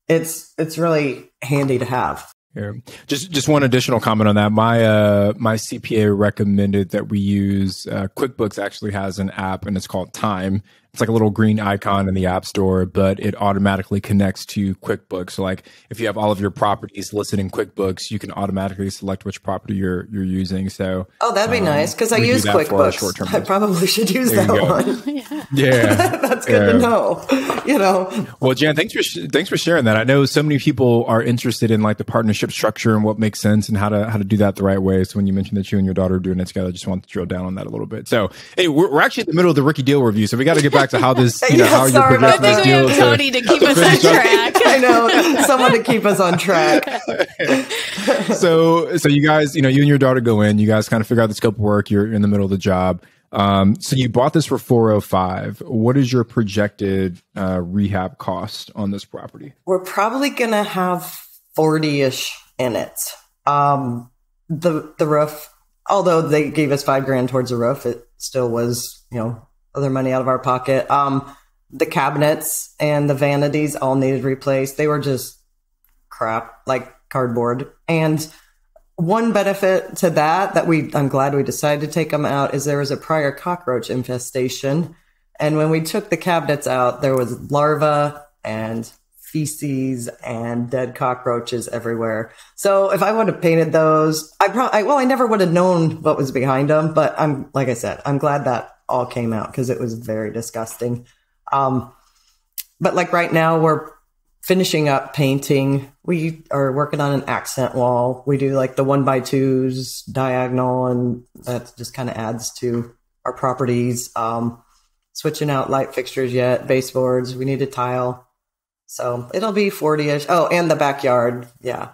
it's really handy to have. Yeah. Just one additional comment on that. My CPA recommended that we use QuickBooks actually has an app, and it's called Time. It's like a little green icon in the App Store, but it automatically connects to QuickBooks. So like if you have all of your properties listed in QuickBooks, you can automatically select which property you're using. So that'd be nice because I use QuickBooks. I probably should use that one. Yeah. That's good to know. Well, Jan, thanks for sharing that. I know so many people are interested in like the partnership structure and what makes sense and how to do that the right way. So when you mentioned that you and your daughter are doing it together, I just wanted to drill down on that a little bit. So hey, we're actually in the middle of the rookie deal review, so we got to get back to how this, how you're projecting this deal. I think we have Tony to keep us on track. I know, someone to keep us on track. So you guys, you and your daughter go in. You guys kind of figure out the scope of work. You're in the middle of the job. So you bought this for $405. What is your projected rehab cost on this property? We're probably gonna have 40-ish in it. The roof, although they gave us $5,000 towards the roof, it still was other money out of our pocket. The cabinets and the vanities all needed replaced. They were just crap, like cardboard. And one benefit to that I'm glad we decided to take them out, is there was a prior cockroach infestation. And when we took the cabinets out, there was larvae and feces and dead cockroaches everywhere. So if I would have painted those, I never would have known what was behind them. But like I said, I'm glad that all came out because it was very disgusting. But like right now we're finishing up painting. We are working on an accent wall. We do like the 1x2s diagonal, and that just kind of adds to our properties. Switching out light fixtures yet, baseboards. We need a tile. So it'll be 40-ish. Oh, and the backyard. Yeah.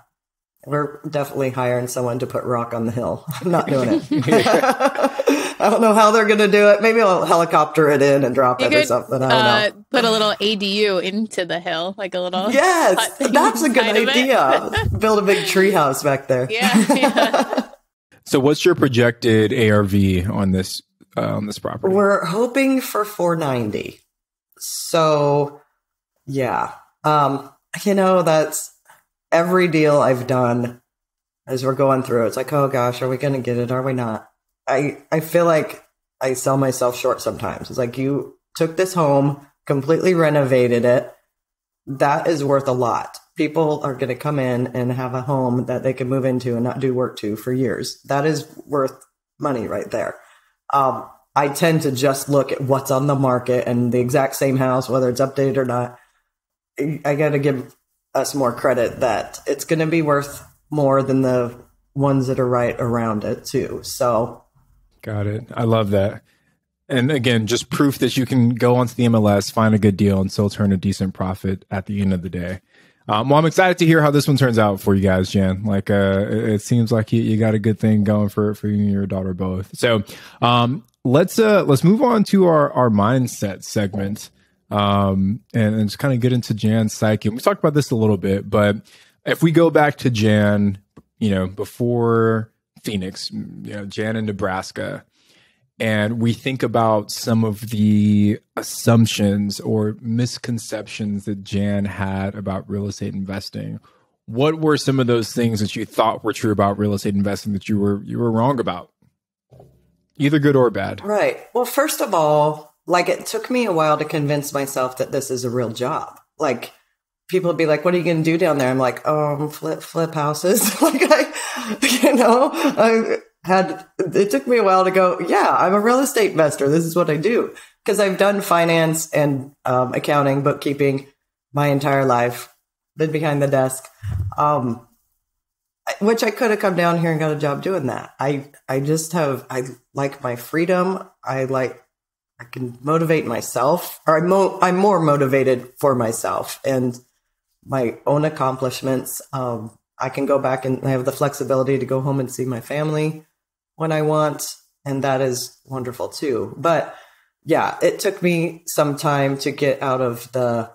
We're definitely hiring someone to put rock on the hill. I'm not doing it. I don't know how they're going to do it. Maybe I'll helicopter it in and drop it or something. I don't know. Put a little ADU into the hill, like a little. Yes, that's a good idea. Build a big tree house back there. Yeah. So what's your projected ARV on this property? We're hoping for $490. So yeah. That's every deal I've done as we're going through. It's like, oh gosh, are we going to get it? Are we not? I feel like I sell myself short sometimes. It's like, you took this home, completely renovated it. That is worth a lot. People are going to come in and have a home that they can move into and not do work to for years. That is worth money right there. I tend to just look at what's on the market and the exact same house, whether it's updated or not. I got to give us more credit that it's going to be worth more than the ones that are right around it too. So. Got it. I love that. And again, just proof that you can go onto the MLS, find a good deal, and still turn a decent profit at the end of the day. Well, I'm excited to hear how this one turns out for you guys, Jan. Like, it seems like you got a good thing going for you and your daughter both. So, let's move on to our mindset segment, and just kind of get into Jan's psyche. We talked about this a little bit, but if we go back to Jan, before Phoenix, Jan in Nebraska, and we think about some of the assumptions or misconceptions that Jan had about real estate investing. What were some of those things that you thought were true about real estate investing that you were wrong about? Either good or bad. Right. Well, first of all, like, it took me a while to convince myself that this is a real job. Like, people would be like, what are you going to do down there? I'm like, flip houses. Like, it took me a while to go, yeah, I'm a real estate investor. This is what I do. because I've done finance and accounting, bookkeeping my entire life, been behind the desk, which I could have come down here and got a job doing that. I like my freedom. I can motivate myself, or I'm more motivated for myself and my own accomplishments. I can go back and I have the flexibility to go home and see my family when I want. And that is wonderful too. But yeah, it took me some time to get out of the,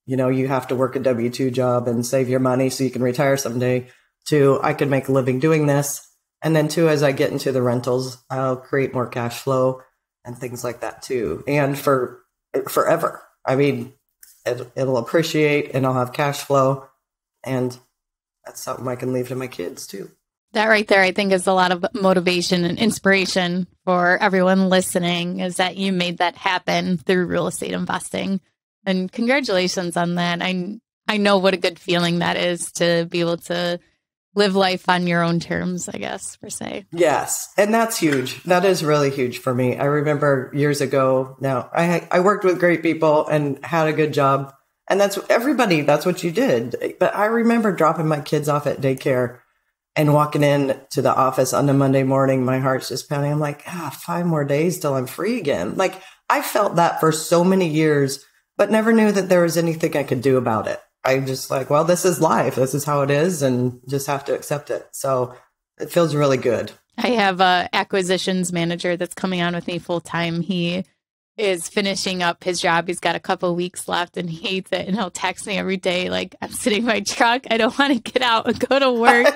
you have to work a W-2 job and save your money so you can retire someday, to I could make a living doing this. And then too, as I get into the rentals, I'll create more cash flow and things like that too. And for forever. I mean, it'll appreciate and I'll have cash flow. And that's something I can leave to my kids too. That right there, I think, is a lot of motivation and inspiration for everyone listening, is that you made that happen through real estate investing. And congratulations on that. I know what a good feeling that is, to be able to live life on your own terms, I guess, per se. Yes. And that's huge. That is really huge for me. I remember years ago now, I worked with great people and had a good job. And that's what you did. But I remember dropping my kids off at daycare and walking in to the office on a Monday morning, my heart's just pounding. I'm like, 5 more days till I'm free again. Like, I felt that for so many years, but never knew that there was anything I could do about it. I'm just like, well, this is life. This is how it is, and just have to accept it. So it feels really good. I have a acquisitions manager that's coming on with me full time. He is finishing up his job. He's got a couple of weeks left and he hates it. And he'll text me every day, like, I'm sitting in my truck. I don't want to get out and go to work.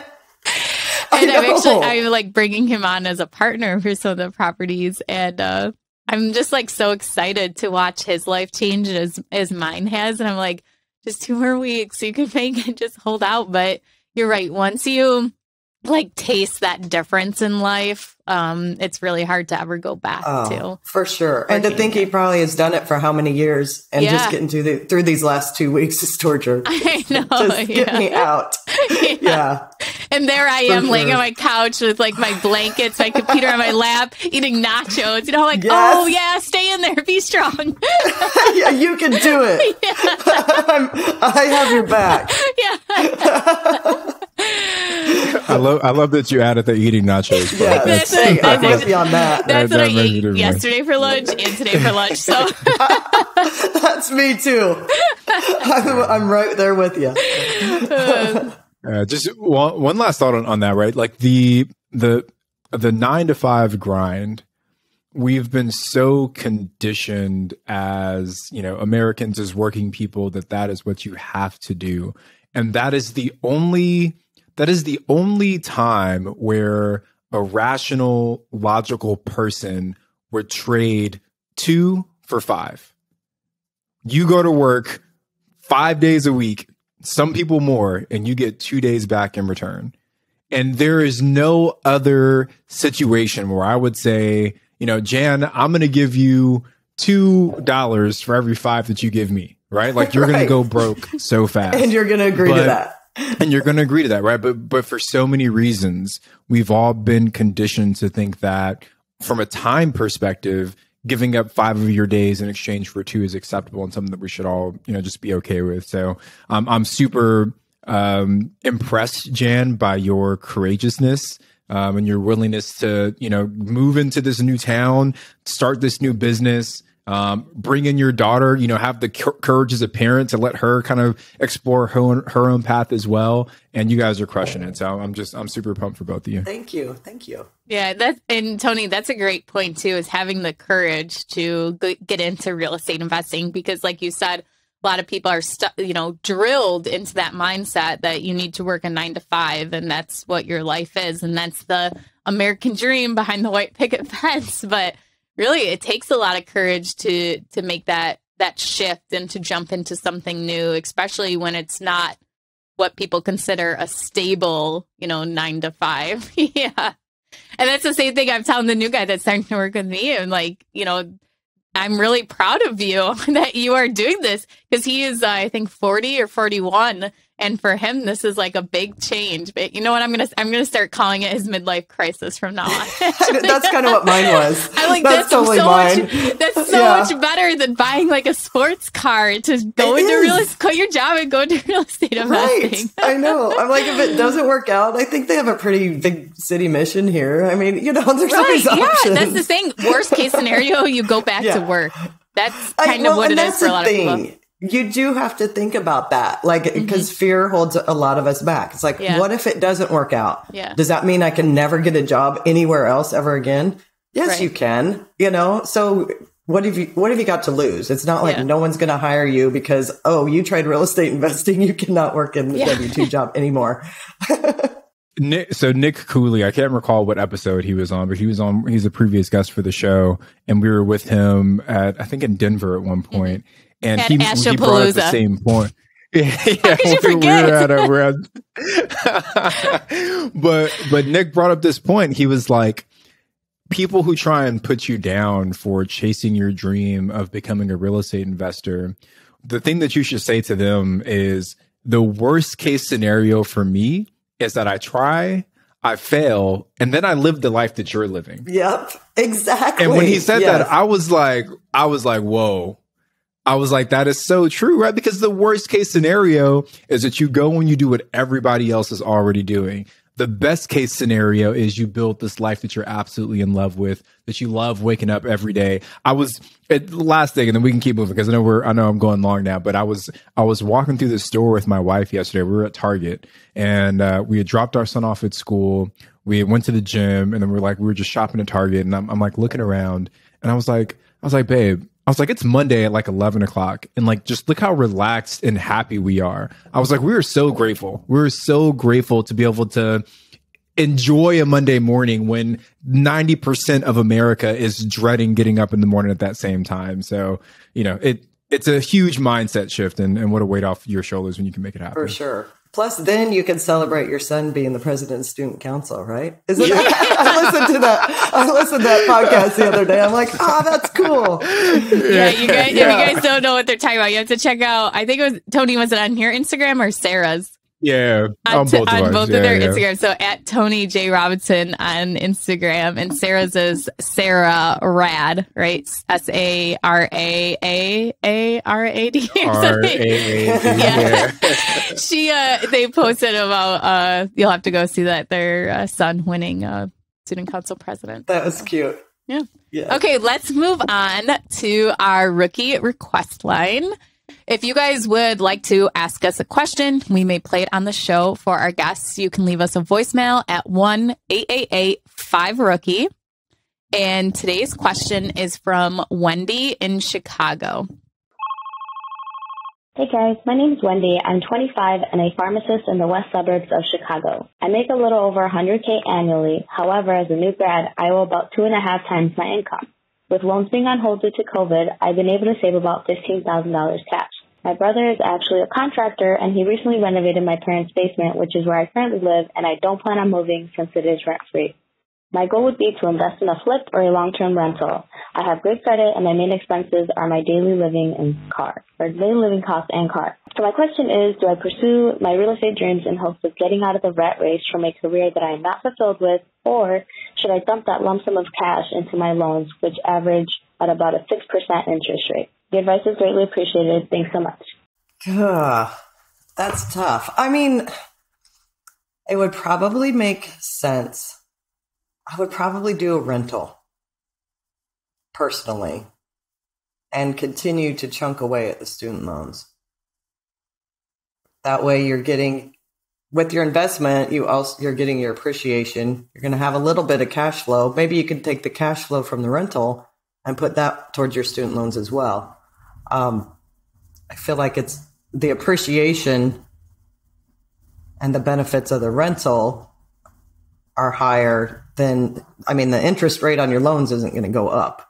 And I'm like bringing him on as a partner for some of the properties. And I'm just like so excited to watch his life change as mine has. And I'm like, just 2 more weeks, you can make it, just hold out. But you're right. Once you like taste that difference in life, it's really hard to ever go back to. For sure. And to think he probably has done it for how many years, and just getting through these last 2 weeks is torture. I know. Just get me out. Yeah. And there I am laying on my couch with like my blankets, my computer on my lap, eating nachos, like, oh yeah, stay in there, be strong. Yeah, you can do it. Yeah. I have your back. Yeah. I love that you added the eating nachos. Yeah, I'm with you on that. That's what I ate yesterday for lunch and today for lunch. So that's me too. I'm right there with you. Just one last thought on that, right? Like the 9 to 5 grind. We've been so conditioned as, Americans, as working people, that is what you have to do. And that is the only time where a rational, logical person would trade 2 for 5. You go to work 5 days a week, some people more, and you get 2 days back in return. And there is no other situation where I would say, Jan, I'm going to give you $2 for every 5 that you give me, right? Like, you're going to go broke so fast. And you're going to agree to that. And you're going to agree to that, right? But for so many reasons, we've all been conditioned to think that from a time perspective, giving up 5 of your days in exchange for 2 is acceptable and something that we should all, just be okay with. So I'm super impressed, Jan, by your courageousness and your willingness to, move into this new town, start this new business. Bring in your daughter, have the courage as a parent to let her kind of explore her own path as well. And you guys are crushing it. So I'm super pumped for both of you. Thank you. Yeah. And Tony, that's a great point too, is having the courage to get into real estate investing, because like you said, a lot of people are drilled into that mindset that you need to work a 9 to 5 and that's what your life is. And that's the American dream behind the white picket fence. But really, it takes a lot of courage to make that shift and to jump into something new, especially when it's not what people consider a stable, 9 to 5. Yeah. And that's the same thing I'm telling the new guy that's starting to work with me. And like, I'm really proud of you that you are doing this, because he is, I think, 40 or 41. And for him, this is like a big change. But you know what? I'm gonna start calling it his midlife crisis from now on. That's kind of what mine was. I'm like, that's totally mine. That's so much better than buying like a sports car to go into real estate, quit your job and go into real estate investing. Right. I know. I'm like, if it doesn't work out, I think they have a pretty big city mission here. I mean, there's always options. Yeah, that's the thing. Worst case scenario, you go back to work. That's kind of what it is for a lot of people. You do have to think about that, like, because fear holds a lot of us back. It's like, what if it doesn't work out? Yeah. Does that mean I can never get a job anywhere else ever again? Yes, you can, so what have you got to lose? It's not like no one's going to hire you because, you tried real estate investing. You cannot work in the W-2 job anymore. Nick Cooley, I can't recall what episode he was on, but he's a previous guest for the show. And we were with him I think in Denver at one point. And he brought up the same point. But Nick brought up this point. He was like, people who try and put you down for chasing your dream of becoming a real estate investor, the thing that you should say to them is, the worst case scenario for me is that I try, I fail, and then I live the life that you're living. Yep, exactly. And when he said that, I was like, whoa. I was like, that is so true, right? Because the worst case scenario is that you go and you do what everybody else is already doing. The best case scenario is you build this life that you're absolutely in love with, that you love waking up every day. Last thing, and then we can keep moving because I know I'm going long now, but I was walking through the store with my wife yesterday. We were at Target and we had dropped our son off at school. We went to the gym and then we were just shopping at Target, and I'm like looking around and I was like, babe, it's Monday at like 11 o'clock. And like, just look how relaxed and happy we are. I was like, we are so grateful. We're so grateful to be able to enjoy a Monday morning when 90% of America is dreading getting up in the morning at that same time. So, it's a huge mindset shift and what a weight off your shoulders when you can make it happen. For sure. Plus, then you can celebrate your son being the president of student council, right? Isn't that? I listened to that podcast the other day. I'm like, that's cool. Yeah, you guys, if you guys don't know what they're talking about, you have to check out. I think it was Tony. Was it on your Instagram or Sarah's? Yeah, on both of their Instagram. So at Tony J Robinson on Instagram, and Sarah's is Sarah Rad, right? SARAAARAD or something. Yeah. They posted about you'll have to go see that their son winning student council president. That was cute. Yeah. Okay, let's move on to our rookie request line. If you guys would like to ask us a question, we may play it on the show for our guests. You can leave us a voicemail at 1-888-5-ROOKIE. And today's question is from Wendy in Chicago. Hey guys, my name is Wendy. I'm 25 and a pharmacist in the west suburbs of Chicago. I make a little over $100K annually. However, as a new grad, I owe about 2.5 times my income. With loans being on hold due to COVID, I've been able to save about $15,000 cash. My brother is actually a contractor, and he recently renovated my parents' basement, which is where I currently live, and I don't plan on moving since it is rent-free. My goal would be to invest in a flip or a long-term rental. I have great credit, and my main expenses are my daily living costs and car. So my question is, do I pursue my real estate dreams in hopes of getting out of the rat race from a career that I am not fulfilled with, or should I dump that lump sum of cash into my loans, which average at about a 6% interest rate? The advice is greatly appreciated. Thanks so much. That's tough. I mean, it would probably make sense. I would probably do a rental personally and continue to chunk away at the student loans. That way you're getting, with your investment, you're getting your appreciation. You're going to have a little bit of cash flow. Maybe you can take the cash flow from the rental and put that towards your student loans as well. I feel like it's the appreciation and the benefits of the rental are higher than, the interest rate on your loans isn't going to go up.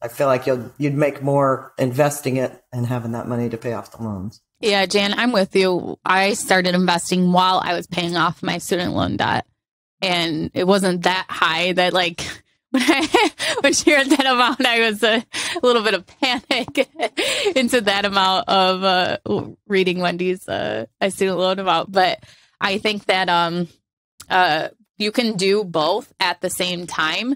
I feel like you'd make more investing it and having that money to pay off the loans. Yeah, Jan, I'm with you. I started investing while I was paying off my student loan debt. And it wasn't that high that when she heard that amount, I was a little bit of panic into that amount of reading Wendy's student loan amount. But I think that you can do both at the same time,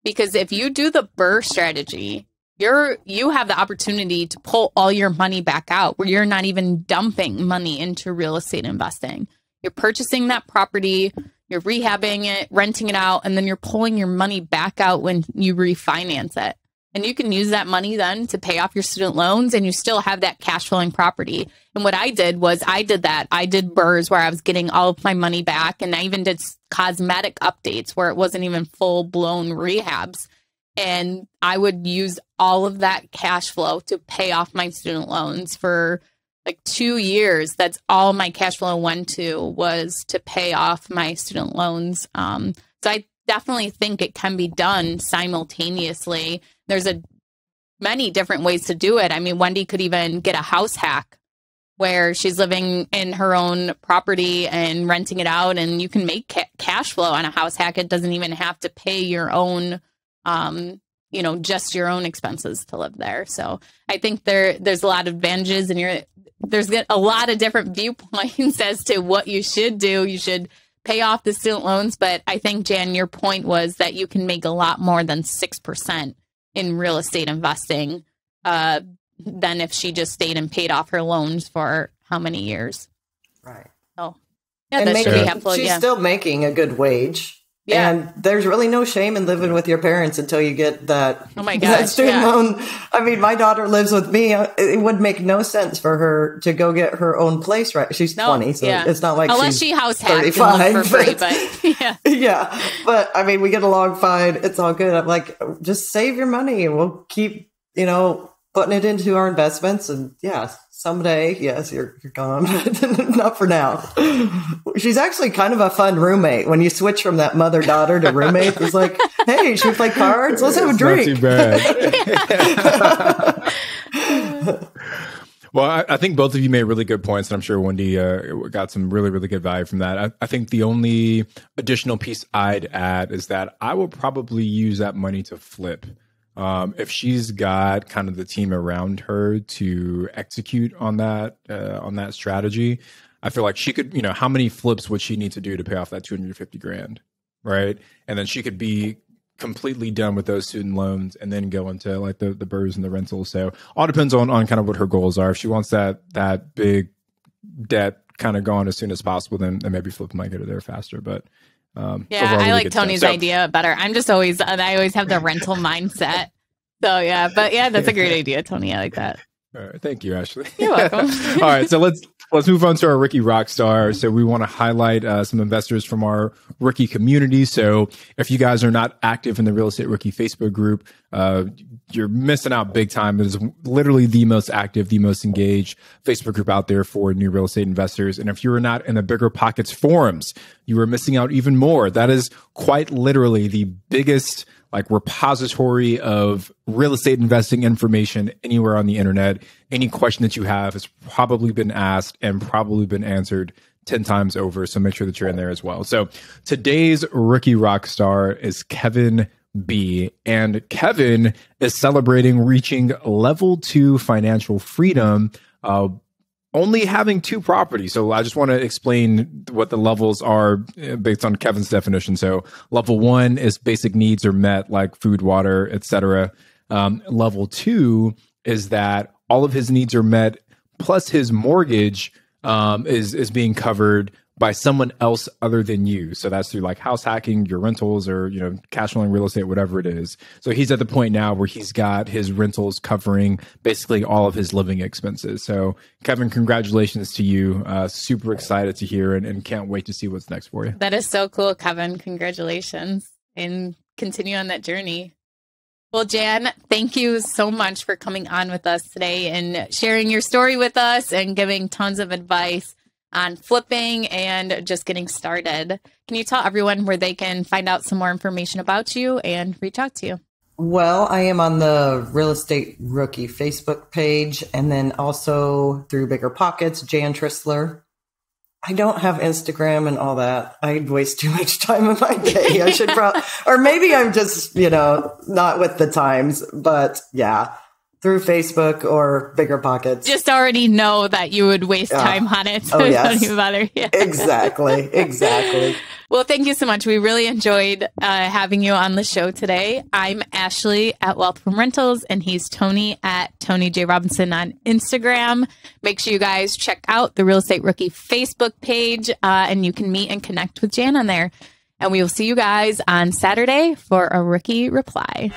because if you do the BRRRR strategy, you have the opportunity to pull all your money back out, where you're not even dumping money into real estate investing. You're purchasing that property, you're rehabbing it, renting it out, and then you're pulling your money back out when you refinance it. And you can use that money then to pay off your student loans, and you still have that cash flowing property. And what I did was I did BRRRRs where I was getting all of my money back. And I even did cosmetic updates where it wasn't even full blown rehabs. And I would use all of that cash flow to pay off my student loans for like 2 years. That's all my cash flow went to, was to pay off my student loans. So I definitely think it can be done simultaneously. There's many different ways to do it. I mean, Wendy could even get a house hack where she's living in her own property and renting it out, and you can make cash flow on a house hack. It doesn't even have to pay your own, just your own expenses to live there. So I think there's a lot of advantages, and there's a lot of different viewpoints as to what you should do. You should pay off the student loans, but I think, Jan, your point was that you can make a lot more than 6% in real estate investing than if she just stayed and paid off her loans for how many years. Right. Oh, yeah, that should be helpful. She's still making a good wage. Yeah. And there's really no shame in living with your parents until you get that, that student loan. I mean, my daughter lives with me. It would make no sense for her to go get her own place, right? She's 20, so it's not like unless she house hacked 35 and lived for free, but yeah. But I mean, we get along fine. It's all good. I'm like, just save your money and we'll keep, putting it into our investments. And someday, yes, you're gone. Not for now. She's actually kind of a fun roommate. When you switch from that mother-daughter to roommate, it's like, hey, should we play cards? Let's have a drink. Not too bad. Well, I think both of you made really good points, and I'm sure Wendy got some really, really good value from that. I think the only additional piece I'd add is that I will probably use that money to flip. If she's got kind of the team around her to execute on that strategy, I feel like she could, how many flips would she need to do to pay off that $250,000, right? And then she could be completely done with those student loans and then go into like the BRRRRs and the rentals. So all depends on kind of what her goals are. If she wants that big debt kind of gone as soon as possible, then maybe flip might get her there faster. But I like Tony's idea better. I always have the rental mindset. So that's a great idea, Tony. I like that. All right, thank you, Ashley. You're welcome. All right, so let's move on to our Rookie Rockstar. So we want to highlight some investors from our Rookie community. So if you guys are not active in the Real Estate Rookie Facebook group, you're missing out big time. It is literally the most active, the most engaged Facebook group out there for new real estate investors. And if you are not in the Bigger Pockets forums, you are missing out even more. That is quite literally the biggest repository of real estate investing information anywhere on the internet. Any question that you have has probably been asked and probably been answered 10 times over. So make sure that you're in there as well. So today's Rookie Rockstar is Kevin B. And Kevin is celebrating reaching level 2 financial freedom, only having 2 properties. So I just want to explain what the levels are based on Kevin's definition. So level 1 is basic needs are met, like food, water, etc. Level 2 is that all of his needs are met, plus his mortgage is being covered by someone else other than you. So that's through like house hacking, your rentals, or cash flowing real estate, whatever it is. So he's at the point now where he's got his rentals covering basically all of his living expenses. So Kevin, congratulations to you. Super excited to hear and can't wait to see what's next for you. That is so cool, Kevin. Congratulations, and continue on that journey. Well, Jan, thank you so much for coming on with us today and sharing your story with us and giving tons of advice on flipping and just getting started. Can you tell everyone where they can find out some more information about you and reach out to you? Well, I am on the Real Estate Rookie Facebook page, and then also through Bigger Pockets, Jan Tristler. I don't have Instagram and all that. I'd waste too much time in my day. I should probably, or maybe I'm just, not with the times, but yeah, through Facebook or BiggerPockets. Just already know that you would waste time on it. So don't even bother. Yeah. Exactly. Well, thank you so much. We really enjoyed having you on the show today. I'm Ashley at Wealth from Rentals, and he's Tony at Tony J. Robinson on Instagram. Make sure you guys check out the Real Estate Rookie Facebook page, and you can meet and connect with Jan on there. And we will see you guys on Saturday for a Rookie Reply.